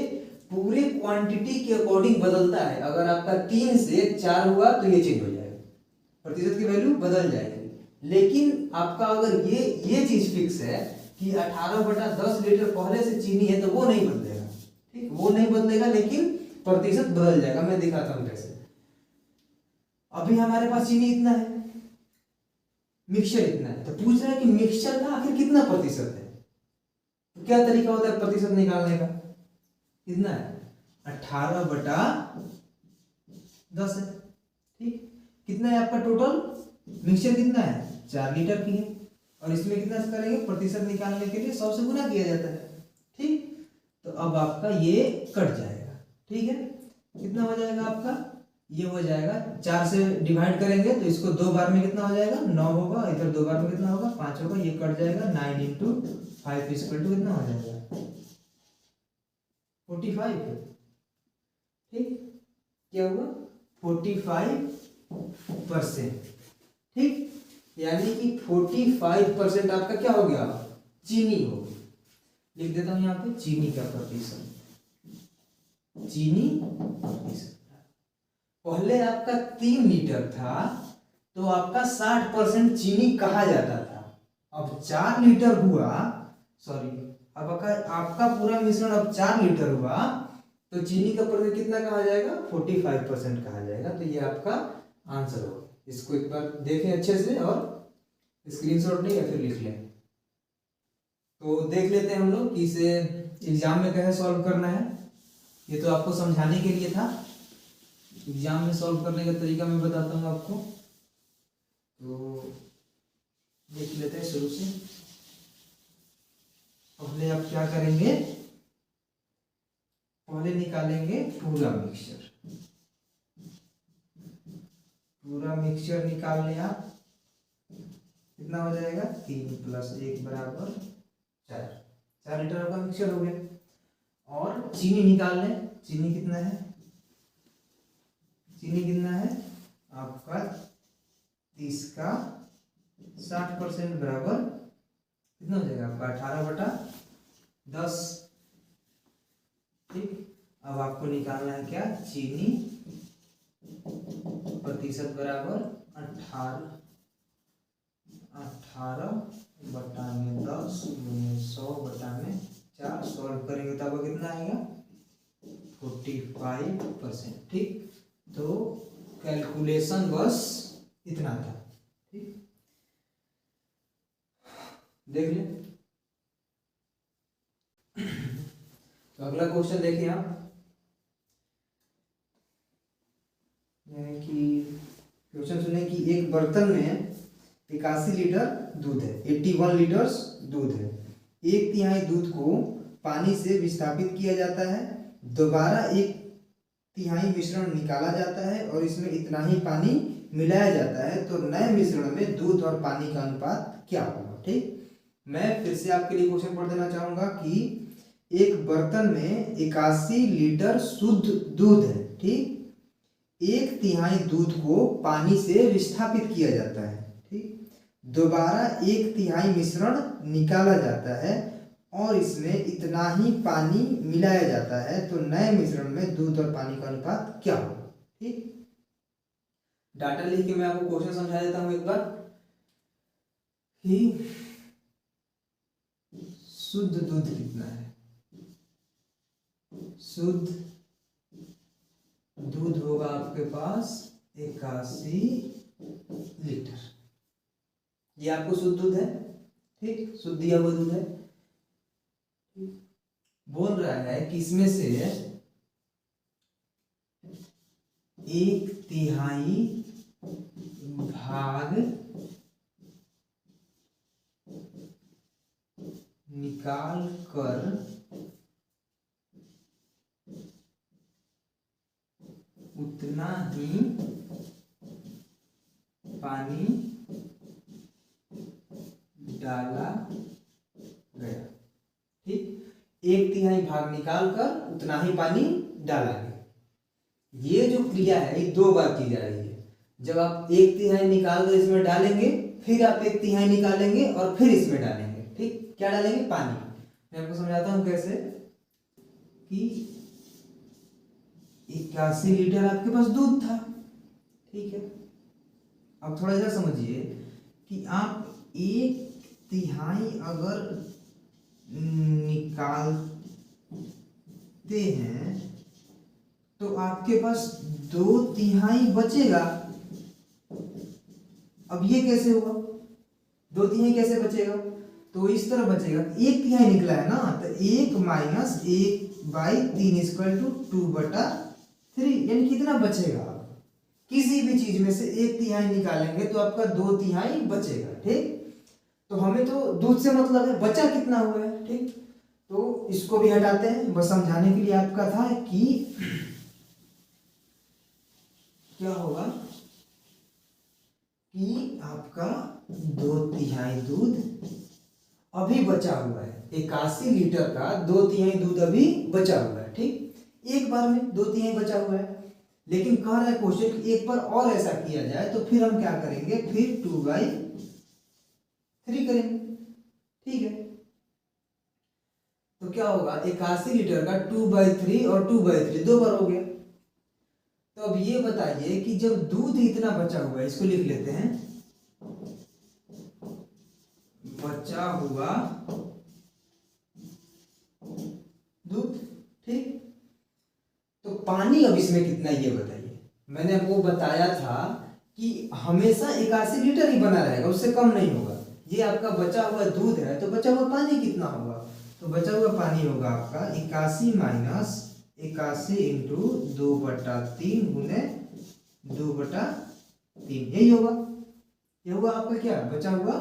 पूरे क्वांटिटी के अकॉर्डिंग बदलता है। अगर आपका 3 से 4 हुआ तो ये चेंज हो जाएगा, प्रतिशत की वैल्यू बदल जाएगी। लेकिन आपका अगर ये चीज फिक्स है कि 18/10 लीटर पहले से चीनी है तो वो नहीं बदलेगा, ठीक, वो नहीं बदलेगा, लेकिन प्रतिशत बदल जाएगा। मैं दिखाता हूं कैसे। अभी हमारे पास चीनी इतना है, मिक्सचर इतना है, तो पूछ रहा है कि मिक्सचर का आखिर कितना प्रतिशत है। तो क्या तरीका होता है प्रतिशत निकालने का। कितना है, 18/10 है, ठीक। कितना है आपका टोटल मिक्सचर, कितना है 4 लीटर की है, और इसमें कितना करेंगे प्रतिशत निकालने के लिए 100 से गुना किया जाता है, ठीक। तो अब आपका ये कट जाएगा, ठीक है। कितना हो जाएगा आपका, ये हो जाएगा 4 से डिवाइड करेंगे तो इसको 2 बार में कितना हो जाएगा, 9 होगा, इधर 2 बार में कितना होगा, 5 होगा, ये कट जाएगा। 9 × 5 = कितना हो जाएगा, 45, ठीक। क्या हुआ, 45%, ठीक। यानी कि 45% आपका क्या हो गया, चीनी हो गई। लिख देता हूं यहाँ पे चीनी का प्रतिशत, चीनी प्रतिशत। पहले आपका 3 लीटर था तो आपका 60% चीनी कहा जाता था। अब 4 लीटर हुआ, सॉरी, अब आपका पूरा मिश्रण अब 4 लीटर हुआ तो चीनी का प्रतिशत कितना कहा जाएगा, 45% कहा जाएगा। तो ये आपका आंसर होगा। इसको एक बार देखें अच्छे से और स्क्रीनशॉट नहीं या फिर लिख लें। तो देख लेते हैं हम लोग कि इसे एग्जाम में कैसे सॉल्व करना है। ये तो आपको समझाने के लिए था, एग्जाम में सॉल्व करने का तरीका मैं बताता हूँ आपको। तो देख लेते हैं शुरू से। पहले आप क्या करेंगे, पहले निकालेंगे पूरा मिक्सचर। पूरा मिक्सचर निकाल लें आप, कितना हो जाएगा, 3 + 1 = 4। 4 लीटर आपका मिक्सचर हो गया। और चीनी निकाल लें, चीनी कितना है, चीनी कितना है आपका 30 का 60% बराबर कितना हो जाएगा आपका 18/10, ठीक। अब आपको निकालना है क्या, चीनी प्रतिशत बराबर 18/10 × 100/4। सॉल्व करेंगे तब कितना आएगा, 45%, ठीक। तो कैलकुलेशन बस इतना था, ठीक। देख ले। तो अगला क्वेश्चन देखिए आप, कि क्वेश्चन सुने कि एक बर्तन में 81 लीटर दूध है, 81 लीटर्स दूध है। 1/3 दूध को पानी से विस्थापित किया जाता है, दोबारा 1/3 मिश्रण निकाला जाता है और इसमें इतना ही पानी मिलाया जाता है, तो नए मिश्रण में दूध और पानी का अनुपात क्या होगा, ठीक। मैं फिर से आपके लिए क्वेश्चन पढ़ देना चाहूंगा कि एक बर्तन में 81 लीटर शुद्ध दूध है, ठीक। 1/3 दूध को पानी से विस्थापित किया जाता है, ठीक। दोबारा 1/3 मिश्रण निकाला जाता है और इसमें इतना ही पानी मिलाया जाता है, तो नए मिश्रण में दूध और पानी का अनुपात क्या होगा, ठीक। डाटा लिख के मैं आपको क्वेश्चन समझा देता हूं एक बार कि शुद्ध दूध कितना है। शुद्ध दूध होगा आपके पास 81 लीटर, ये आपको शुद्ध दूध है, ठीक, शुद्ध दिया हुआ दूध है। बोल रहा है कि इसमें से 1/3 भाग निकाल कर उतना ही पानी डाला गया। 1/3 भाग निकाल कर उतना ही पानी डालेंगे। ये जो क्रिया है ये 2 बार की जा रही है। जब आप 1/3 निकाल कर इसमें डालेंगे, फिर आप 1/3 निकालेंगे और फिर इसमें डालेंगे। ठीक, क्या डालेंगे? पानी। मैं आपको समझाता हूँ कैसे। कि 81 लीटर आपके पास दूध था, ठीक है। अब थोड़ा इधर समझिए कि आप 1/3 अगर निकालते हैं तो आपके पास 2/3 बचेगा। अब ये कैसे हुआ? 2/3 कैसे बचेगा? तो इस तरह बचेगा, 1/3 निकला है ना, तो 1 माइनस 1/3 इक्वल टू 2/3, यानी कितना बचेगा? किसी भी चीज में से 1/3 निकालेंगे तो आपका 2/3 बचेगा। ठीक, तो हमें तो दूध से मतलब है, बचा कितना हुआ है। ठीक, तो इसको भी हटाते हैं, बस समझाने के लिए आपका था कि क्या होगा कि आपका 2/3 दूध अभी बचा हुआ है। 81 लीटर का 2/3 दूध अभी बचा हुआ है। ठीक, एक बार में 2/3 बचा हुआ है, लेकिन कह रहा है क्वेश्चन कि एक बार और ऐसा किया जाए तो फिर हम क्या करेंगे? फिर 2/3 करेंगे। ठीक है, तो क्या होगा? 81 लीटर का 2/3 और 2/3 2 बार हो गया। तो अब ये बताइए कि जब दूध इतना बचा हुआ है, इसको लिख लेते हैं, बचा हुआ दूध। ठीक, तो पानी अब इसमें कितना ये बताइए। मैंने आपको बताया था कि हमेशा 81 लीटर ही बना रहेगा, उससे कम नहीं होगा। ये आपका बचा हुआ दूध है, तो बचा हुआ पानी कितना होगा? तो बचा हुआ पानी होगा आपका 81 माइनस 81 इंटू 2/3 गुने 2/3, यही होगा। ये होगा आपका क्या? बचा हुआ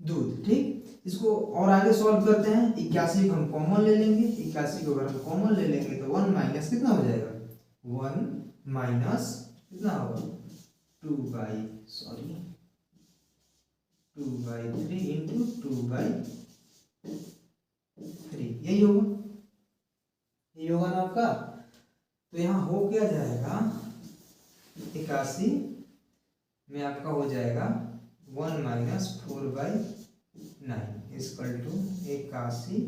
दूध। ठीक, इसको और आगे सॉल्व करते हैं। 81 को हम कॉमन ले लेंगे, 81 को अगर हम कॉमन ले लेंगे तो 1 माइनस कितना हो जाएगा? 1 माइनस कितना होगा? 2/3 इंटू 2/3, यही होगा। यही होगा ना आपका। तो यहाँ हो क्या जाएगा? 81 में आपका हो जाएगा 1 माइनस 4/9 इक्वल टू 81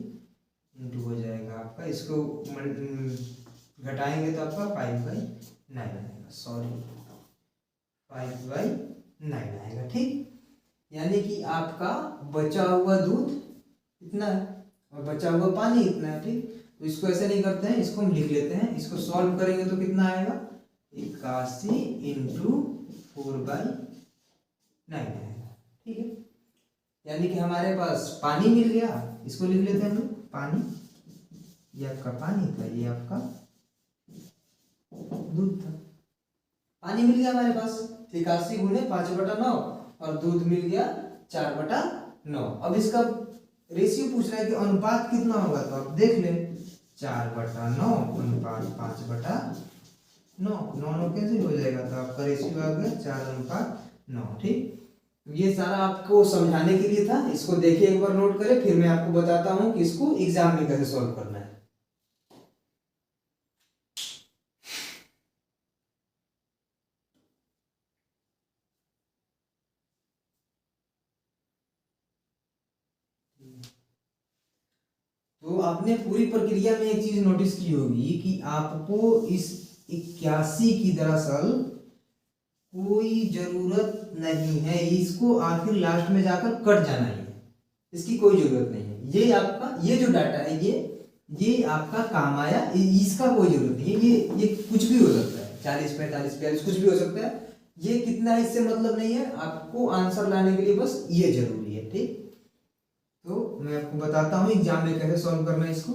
इंटू हो जाएगा आपका, इसको घटाएंगे तो आपका 5/9 आएगा। 5/9 आएगा। ठीक, यानी कि आपका बचा हुआ दूध इतना है और बचा हुआ पानी इतना है। ठीक, तो इसको ऐसे नहीं करते हैं, इसको हम लिख लेते हैं। इसको सॉल्व करेंगे तो कितना आएगा? 81 इंटू 4/9 आएगा। ठीक है, यानी कि हमारे पास पानी मिल गया। इसको लिख लेते हैं हम लोग, पानी। ये आपका पानी था, ये आपका दूध था। पानी मिल गया हमारे पास 81 गुने 5/9 और दूध मिल गया 4/9। अब इसका रेशियो पूछ रहा है कि अनुपात कितना होगा, तो आप देख लें 4/9 अनुपात 5/9, 9 कैंसिल हो जाएगा, तो आपका रेशियो आ गया 4:9। ठीक, ये सारा आपको समझाने के लिए था। इसको देखिए, एक बार नोट करें, फिर मैं आपको बताता हूं कि इसको एग्जाम में कैसे सॉल्व करना है। तो आपने पूरी प्रक्रिया में एक चीज नोटिस की होगी कि आपको इस 81 की दरअसल कोई जरूरत नहीं है, इसको आखिर लास्ट में जाकर कट जाना ही है, इसकी कोई जरूरत नहीं है। ये आपका ये जो डाटा है ये आपका काम आया, इसका कोई जरूरत नहीं है। ये कुछ भी हो सकता है, 40 45 42 कुछ भी हो सकता है। ये कितना है इससे मतलब नहीं है, आपको आंसर लाने के लिए बस ये जरूरी है। ठीक, तो मैं आपको बताता हूँ एग्जाम में कैसे सॉल्व करना है इसको।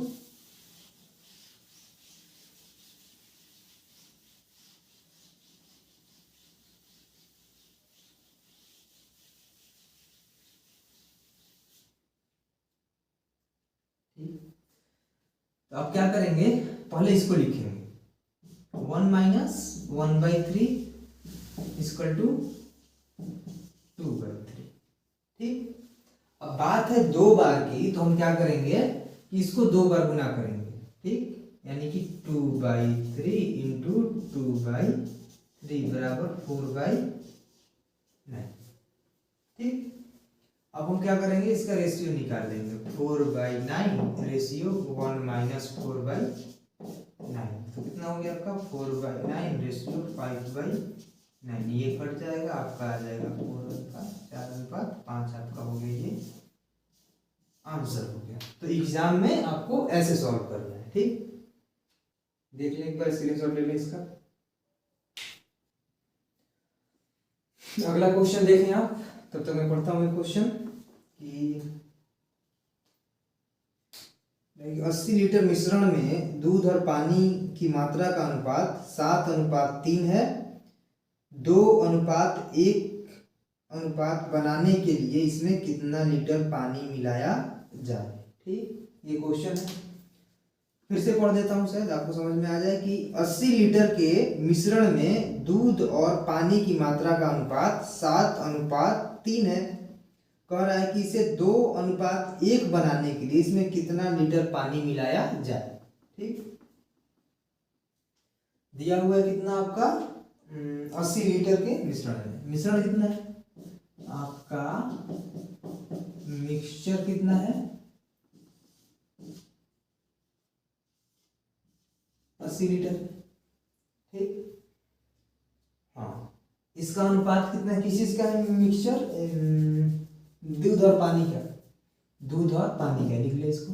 तो आप क्या करेंगे? पहले इसको लिखेंगे 1 माइनस 1/3 इक्वल टू 2/3। ठीक, अब बात है 2 बार की, तो हम क्या करेंगे कि इसको 2 बार गुना करेंगे, ठीक, यानी कि 2/3 इंटू 2/3 बराबर 4/9, ठीक। अब हम क्या करेंगे, इसका रेशियो निकाल लेंगे, 4/9 रेशियो 1 माइनस 4/9, तो कितना हो गया आपका 4/9 रेशियो 5/9, ये कट जाएगा, आपका आ जाएगा 4:4:5 आपका हो गया, ये आंसर हो गया। तो एग्जाम में आपको ऐसे सॉल्व करना है, ठीक। देख लें एक बार, स्क्रीनशॉट ले लें इसका। अगला क्वेश्चन देखें आप, तब तक मैं पढ़ता हूँ क्वेश्चन कि 80 लीटर मिश्रण में दूध और पानी की मात्रा का अनुपात 7:3 है। 2:1 अनुपात बनाने के लिए इसमें कितना लीटर पानी मिलाया जाए, ठीक, ये क्वेश्चन है। फिर से पढ़ देता हूँ, शायद आपको समझ में आ जाए कि 80 लीटर के मिश्रण में दूध और पानी की मात्रा का अनुपात 7:3 है। कह रहा है कि इसे 2:1 बनाने के लिए इसमें कितना लीटर पानी मिलाया जाए, ठीक। दिया हुआ है कितना आपका 80 लीटर के मिश्रण में, मिश्रण कितना है आपका, मिक्सचर कितना है 80 लीटर, ठीक। हाँ, इसका अनुपात कितना है, किस चीज का है मिक्सचर, दूध और पानी का, दूध और पानी का, लिख ले इसको,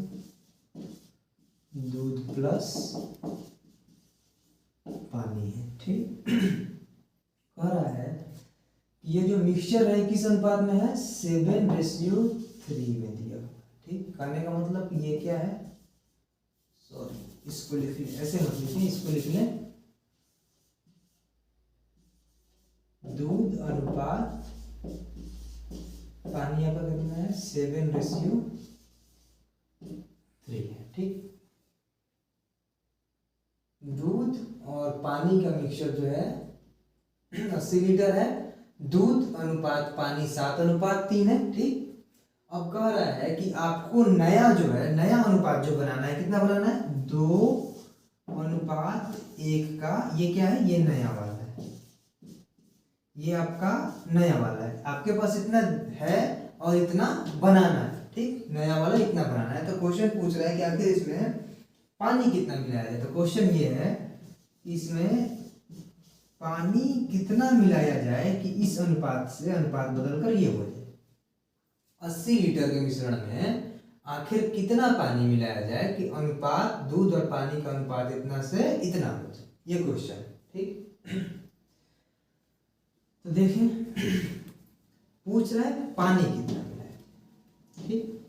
दूध प्लस पानी है, ठीक। कह रहा है ये जो मिक्सचर है किस अनुपात में है, 7:3 में दिया हुआ, ठीक। कहने का मतलब ये क्या है, सॉरी इसको लिख लें, ऐसे मत लिखें, इसको लिख लें, दूध अनुपात पानी आपका कितना है 7:3 है, ठीक। दूध और पानी का मिक्सचर जो है 80 लीटर है, दूध अनुपात पानी 7:3 है, ठीक। अब कह रहा है कि आपको नया जो है, नया अनुपात जो बनाना है, कितना बनाना है 2:1 का, ये क्या है, ये नया वाला है, ये आपका नया वाला है, आपके पास इतना है और इतना बनाना है, ठीक, नया वाला इतना बनाना है। तो क्वेश्चन पूछ रहा है कि आखिर इसमें पानी कितना मिलाया जाए, तो क्वेश्चन ये है इसमें पानी कितना मिलाया जाए कि इस अनुपात से अनुपात बदलकर ये हो जाए, 80 लीटर के मिश्रण में आखिर कितना पानी मिलाया जाए कि अनुपात दूध और पानी का अनुपात इतना से इतना हो जाए, ये क्वेश्चन, ठीक। तो देखिए पूछ रहा है पानी कितना मिलाया, ठीक,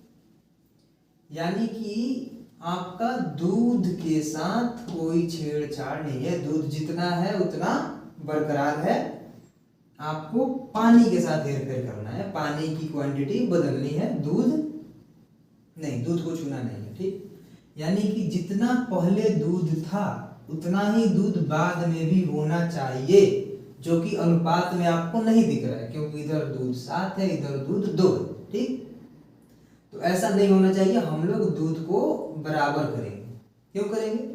यानी कि आपका दूध के साथ कोई छेड़छाड़ नहीं है, दूध जितना है उतना बरकरार है, आपको पानी के साथ हेरफेर करना है, पानी की क्वांटिटी बदलनी है, दूध नहीं, दूध को छूना नहीं है, ठीक। यानी कि जितना पहले दूध था उतना ही दूध बाद में भी होना चाहिए, जो कि अनुपात में आपको नहीं दिख रहा है, क्योंकि इधर दूध 7 है, इधर दूध 2 है, ठीक। तो ऐसा नहीं होना चाहिए, हम लोग दूध को बराबर करेंगे, क्यों करेंगे,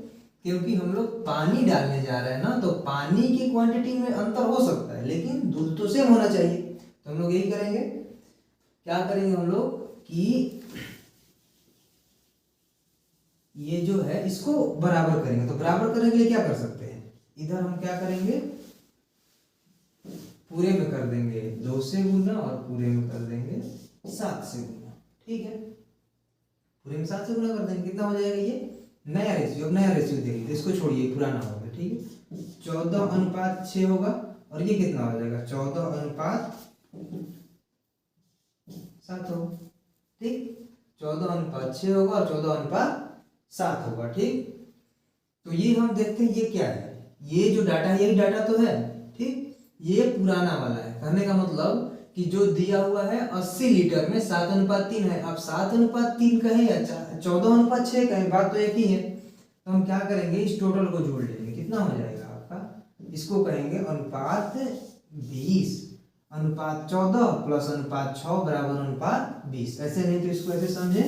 क्योंकि हम लोग पानी डालने जा रहे हैं ना, तो पानी की क्वांटिटी में अंतर हो सकता है, लेकिन दूध तो सेम होना चाहिए। तो हम लोग यही करेंगे, क्या करेंगे हम लोग कि ये जो है इसको बराबर करेंगे। तो बराबर करने के लिए क्या कर सकते हैं, इधर हम क्या करेंगे, पूरे में कर देंगे 2 से गुना और पूरे में कर देंगे 7 से गुना, ठीक है। पूरे में 7 से गुना कर देंगे, कितना हो जाएगा, ये नया रेशियो। अब नया रेशियो देखिए, इसको छोड़िए, पुराना होगा, ठीक है। 14:6 होगा, और ये कितना हो जाएगा 14:7 होगा, ठीक। 14:6 होगा और 14:7 होगा, ठीक। तो ये हम देखते हैं ये क्या है, ये जो डाटा है यही डाटा तो है, ठीक। ये पुराना वाला है, कहने का मतलब कि जो दिया हुआ है 80 लीटर में 7:3 है। अब 7:3 कहे या 14:6 कहे, बात तो एक ही है। तो हम क्या करेंगे, इस टोटल को जोड़ लेंगे, कितना हो जाएगा आपका, इसको कहेंगे अनुपात 20, अनुपात 14 प्लस अनुपात 6 बराबर अनुपात 20। ऐसे नहीं तो इसको ऐसे समझे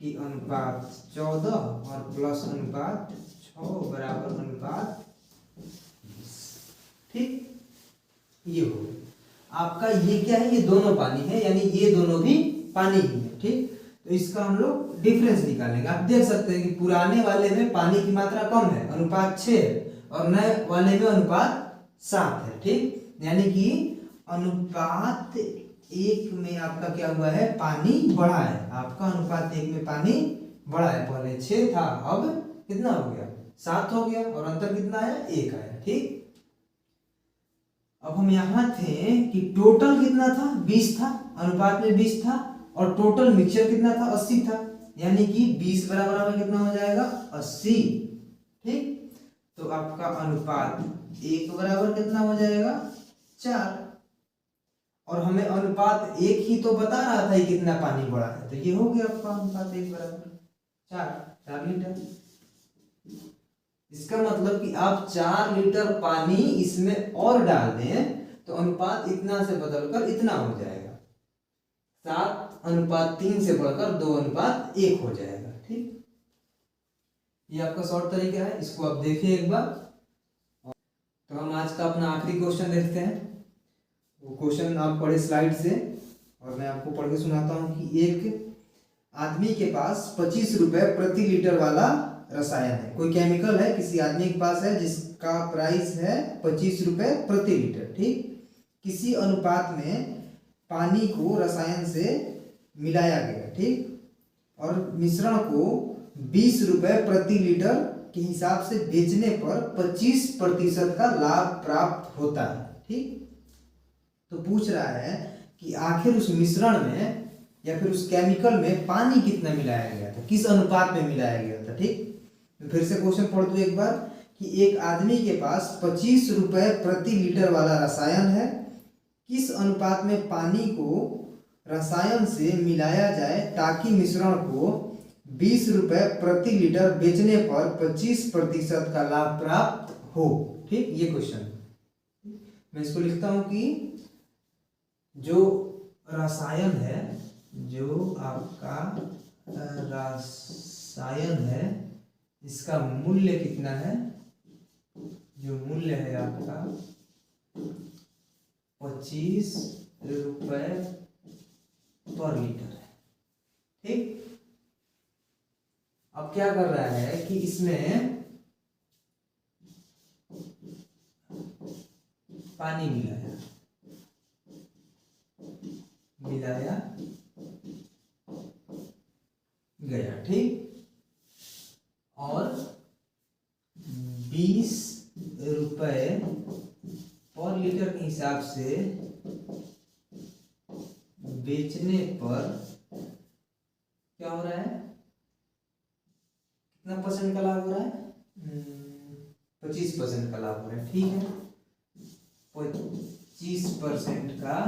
कि अनुपात 14 और प्लस अनुपात 6 बराबर अनुपात 20। ठीक, ये हो गया आपका। ये क्या है, ये दोनों पानी है, यानी ये दोनों भी पानी ही है। ठीक, तो इसका हम लोग डिफरेंस निकालेंगे। आप देख सकते हैं कि पुराने वाले में पानी की मात्रा कम है, अनुपात 6 है, और नए वाले में अनुपात 7 है। ठीक, यानी कि अनुपात 1 में आपका क्या हुआ है, पानी बढ़ा है। आपका अनुपात 1 में पानी बढ़ा है, पहले 6 था, अब कितना हो गया, 7 हो गया, और अंतर कितना है, 1 आया। ठीक, अब हम यहाँ थे कि टोटल कितना था, 20 था, अनुपात में 20 था, और टोटल मिक्सचर कितना था, 80 था, यानी कि 20 बराबर में कितना हो जाएगा, 80। ठीक, तो आपका अनुपात 1 बराबर कितना हो जाएगा, 4। और हमें अनुपात 1 ही तो बता रहा था कितना पानी बढ़ा है, तो ये हो गया आपका अनुपात 1 बराबर 4 लीटर। इसका मतलब कि आप 4 लीटर पानी इसमें और डाल दें तो अनुपात इतना से बदलकर इतना हो जाएगा, 7:3 से बढ़कर 2:1 हो जाएगा। ठीक, ये आपका शॉर्ट तरीका है, इसको आप देखिए एक बार। तो हम आज का अपना आखिरी क्वेश्चन देखते हैं। वो क्वेश्चन आप पढ़े स्लाइड से, और मैं आपको पढ़ के सुनाता हूँ कि एक आदमी के पास 25 रुपए प्रति लीटर वाला रसायन है। कोई केमिकल है, किसी आदमी के पास है जिसका प्राइस है 25 रुपए प्रति लीटर। ठीक, किसी अनुपात में पानी को रसायन से मिलाया गया। ठीक, और मिश्रण को 20 रुपए प्रति लीटर के हिसाब से बेचने पर 25% का लाभ प्राप्त होता है। ठीक, तो पूछ रहा है कि आखिर उस मिश्रण में या फिर उस केमिकल में पानी कितना मिलाया गया था, किस अनुपात में मिलाया गया था। ठीक, फिर से क्वेश्चन पढ़ दो एक बार कि एक आदमी के पास 25 रुपए प्रति लीटर वाला रसायन है, किस अनुपात में पानी को रसायन से मिलाया जाए ताकि मिश्रण को 20 रुपए प्रति लीटर बेचने पर 25% का लाभ प्राप्त हो। ठीक, ये क्वेश्चन मैं इसको लिखता हूं कि जो रसायन है, जो आपका रसायन है, इसका मूल्य कितना है, जो मूल्य है आपका 25 रुपए पर लीटर है। ठीक, अब क्या कर रहा है कि इसमें पानी मिलाया गया। ठीक, और 20 रुपए पर लीटर के हिसाब से बेचने पर क्या हो रहा है, कितना परसेंट का लाभ हो रहा है, 25% का लाभ हो रहा है। ठीक है, 25% का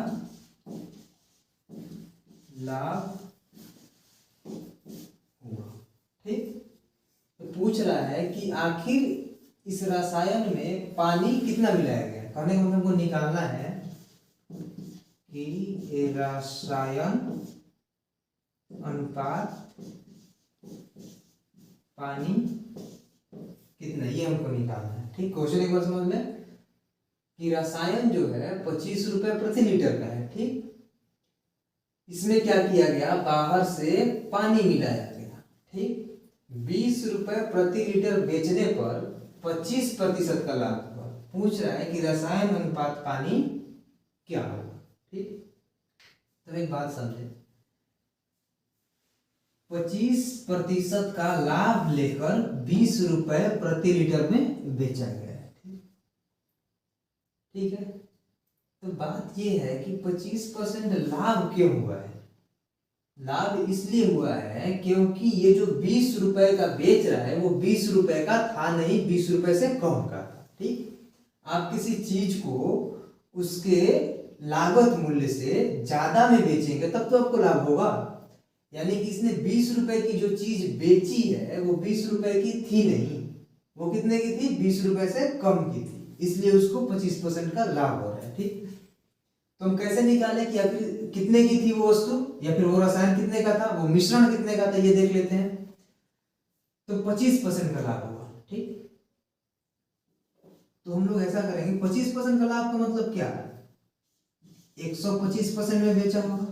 लाभ हुआ। ठीक, तो पूछ रहा है कि आखिर इस रसायन में पानी कितना मिलाया गया। कहने का मतलब हमको निकालना है कि रसायन अनुपात पानी कितना, ये हमको निकालना है। ठीक, क्वेश्चन एक बार समझ लें कि रसायन जो है 25 रुपए प्रति लीटर का है। ठीक, इसमें क्या किया गया, बाहर से पानी मिलाया गया। ठीक, 20 रुपए प्रति लीटर बेचने पर 25% का लाभ हुआ। पूछ रहा है कि रसायन अनुपात पानी क्या होगा। ठीक, तो एक बात समझे, 25% का लाभ लेकर 20 रुपए प्रति लीटर में बेचा गया है। ठीक है, तो बात यह है कि 25% लाभ क्यों हुआ है। लाभ इसलिए हुआ है क्योंकि ये जो 20 रुपए का बेच रहा है वो 20 रुपए का था नहीं, 20 रुपए से कम का था। ठीक, आप किसी चीज को उसके लागत मूल्य से ज्यादा में बेचेंगे तब तो आपको लाभ होगा। यानी कि इसने 20 रुपए की जो चीज बेची है वो 20 रुपए की थी नहीं, वो कितने की थी, 20 रुपए से कम की थी, इसलिए उसको 25% का लाभ हो रहा है। ठीक, तो हम कैसे निकाले कि आखिर कितने की थी वो वस्तु या फिर वो रसायन कितने का था, वो मिश्रण कितने का था, ये देख लेते हैं। तो 25% का लाभ हुआ। ठीक, तो हम लोग ऐसा करेंगे, 25% का लाभ का मतलब क्या है, 125% में बेचा होगा।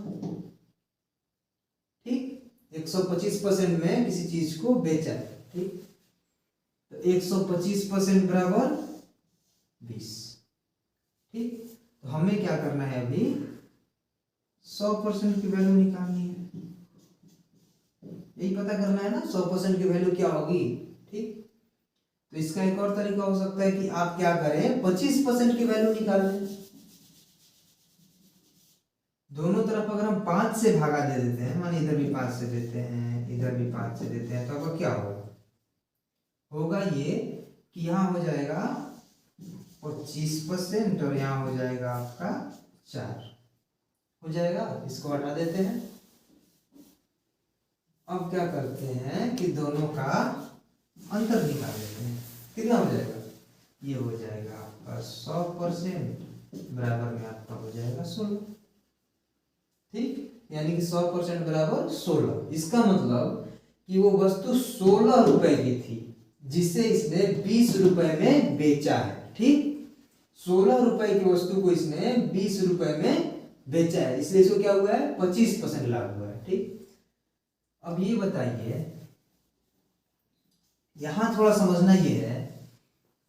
ठीक, 125% में किसी चीज को बेचा है। ठीक, तो 125% बराबर 20। ठीक, तो हमें क्या करना है, अभी 100% की वैल्यू निकालनी है, यही पता करना है ना 100% की वैल्यू क्या होगी। ठीक, तो इसका एक और तरीका हो सकता है कि आप क्या करें, 25% की वैल्यू निकाल लें। दोनों तरफ अगर हम 5 से भागा दे देते हैं, मान इधर भी 5 से देते हैं, इधर भी 5 से देते हैं, तो आपका क्या होगा ये कि यहाँ हो जाएगा 25% और यहाँ हो जाएगा आपका 4 हो जाएगा। इसको हटा देते हैं। अब क्या करते हैं कि दोनों का अंतर निकाल लेते हैं, कितना हो जाएगा, ये हो जाएगा आपका 100% बराबर में आपका हो जाएगा 16। ठीक, यानी कि 100% बराबर 16। इसका मतलब कि वो वस्तु 16 रुपए की थी जिसे इसने 20 रुपए में बेचा है। ठीक, 16 रुपए की वस्तु को इसने 20 रुपए में बेचा है, इसलिए इसको क्या हुआ है, 25% लाभ हुआ है। ठीक, अब ये बताइए, यहां थोड़ा समझना ये है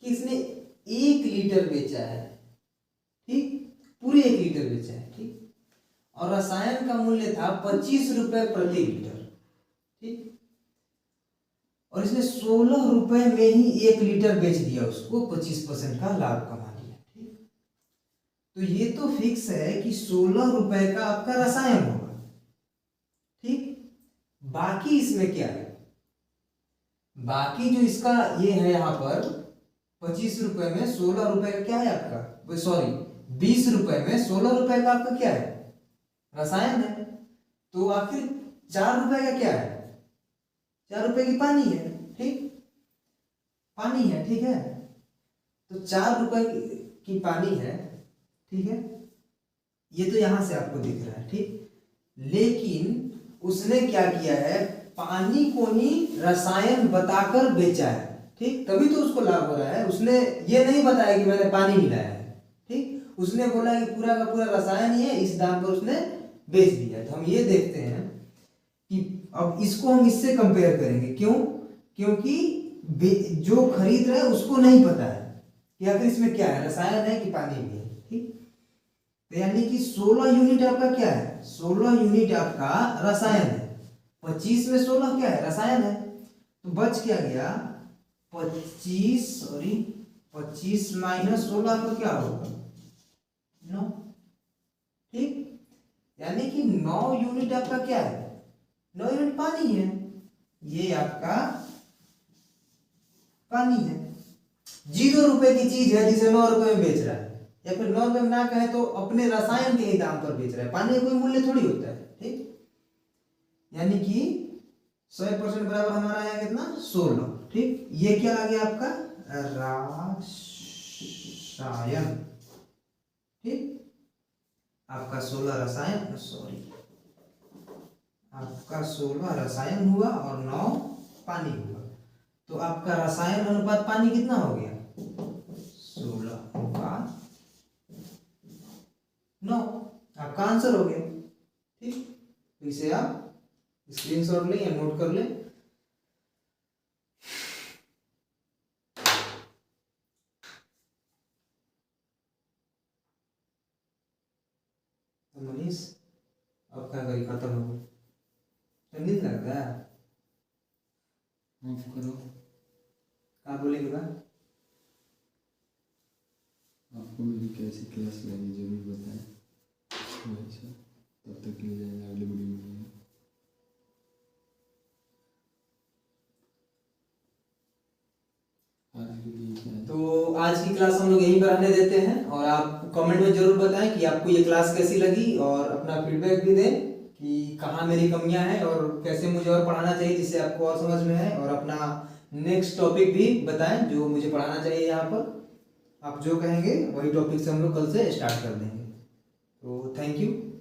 कि इसने 1 लीटर बेचा है। ठीक, पूरे 1 लीटर बेचा है। ठीक, और रसायन का मूल्य था 25 रुपए प्रति लीटर। ठीक, और इसने 16 रुपए में ही 1 लीटर बेच दिया, उसको 25% का लाभ कमा लिया। ठीक, तो ये तो फिक्स है कि 16 रुपए का आपका रसायन होगा। ठीक, बाकी इसमें क्या है, बाकी जो इसका ये है यहाँ पर 25 रुपए में 16 रुपए का क्या है आपका, सॉरी 20 रुपए में 16 रुपए का आपका क्या है, रसायन है। तो आखिर 4 रुपए का क्या है, 4 रुपए की पानी है। ठीक, पानी है। ठीक है, तो 4 रुपए की पानी है। ठीक है, ये तो यहां से आपको दिख रहा है। ठीक, लेकिन उसने क्या किया है, पानी को ही रसायन बताकर बेचा है। ठीक, तभी तो उसको लाभ हो रहा है। उसने ये नहीं बताया कि मैंने पानी मिलाया है। ठीक, उसने बोला कि पूरा का पूरा रसायन ही है, इस दाम पर उसने बेच दिया। तो हम ये देखते हैं कि अब इसको हम इससे कंपेयर करेंगे, क्यों, क्योंकि जो खरीद रहा है उसको नहीं पता है कि आखिर इसमें क्या है, रसायन है कि पानी भी है। ठीक, तो यानी कि 16 यूनिट आपका क्या है, 16 यूनिट आपका रसायन है। 25 में 16 क्या है, रसायन है। तो बच क्या गया, 25 माइनस 16 पर क्या होगा, 9। ठीक, यानी कि 9 यूनिट आपका क्या है, 9 यूनिट पानी है। ये आपका पानी है। 0 रुपए की चीज है जिसे 9 रुपए में बेच रहा है, या फिर 9 रुपए में ना कहे तो अपने रसायन के ही दाम पर बेच रहा है। पानी का कोई मूल्य थोड़ी होता है। ठीक, यानी कि 100% बराबर हमारा आया कितना, 16। ठीक, ये क्या आ गया आपका, रसायन। ठीक, आपका 16 रसायन, सॉरी आपका 16 रसायन हुआ और 9 पानी हुआ। तो आपका रसायन अनुपात पानी कितना हो गया, 16/9। आपका आंसर हो गया। ठीक, तो इसे आप स्क्रीनशॉट लें या नोट कर लें। तो मनीष अब क्या करी, खत्म हो गई, नींद लग रहा है, माफ करो। क्या बोलेंगे बा, आपको मेरी कैसी क्लास लगी जरूर बताएं। अच्छा, तब तक के लिए अगली वीडियो में। तो आज की क्लास हम लोग यहीं पर रहने देते हैं, और आप कमेंट में जरूर बताएं कि आपको ये क्लास कैसी लगी, और अपना फीडबैक भी दें कि कहाँ मेरी कमियां हैं और कैसे मुझे और पढ़ाना चाहिए जिससे आपको और समझ में आए, और अपना नेक्स्ट टॉपिक भी बताएं जो मुझे पढ़ाना चाहिए। यहाँ पर आप जो कहेंगे वही टॉपिक से हम लोग कल से स्टार्ट कर देंगे। तो थैंक यू।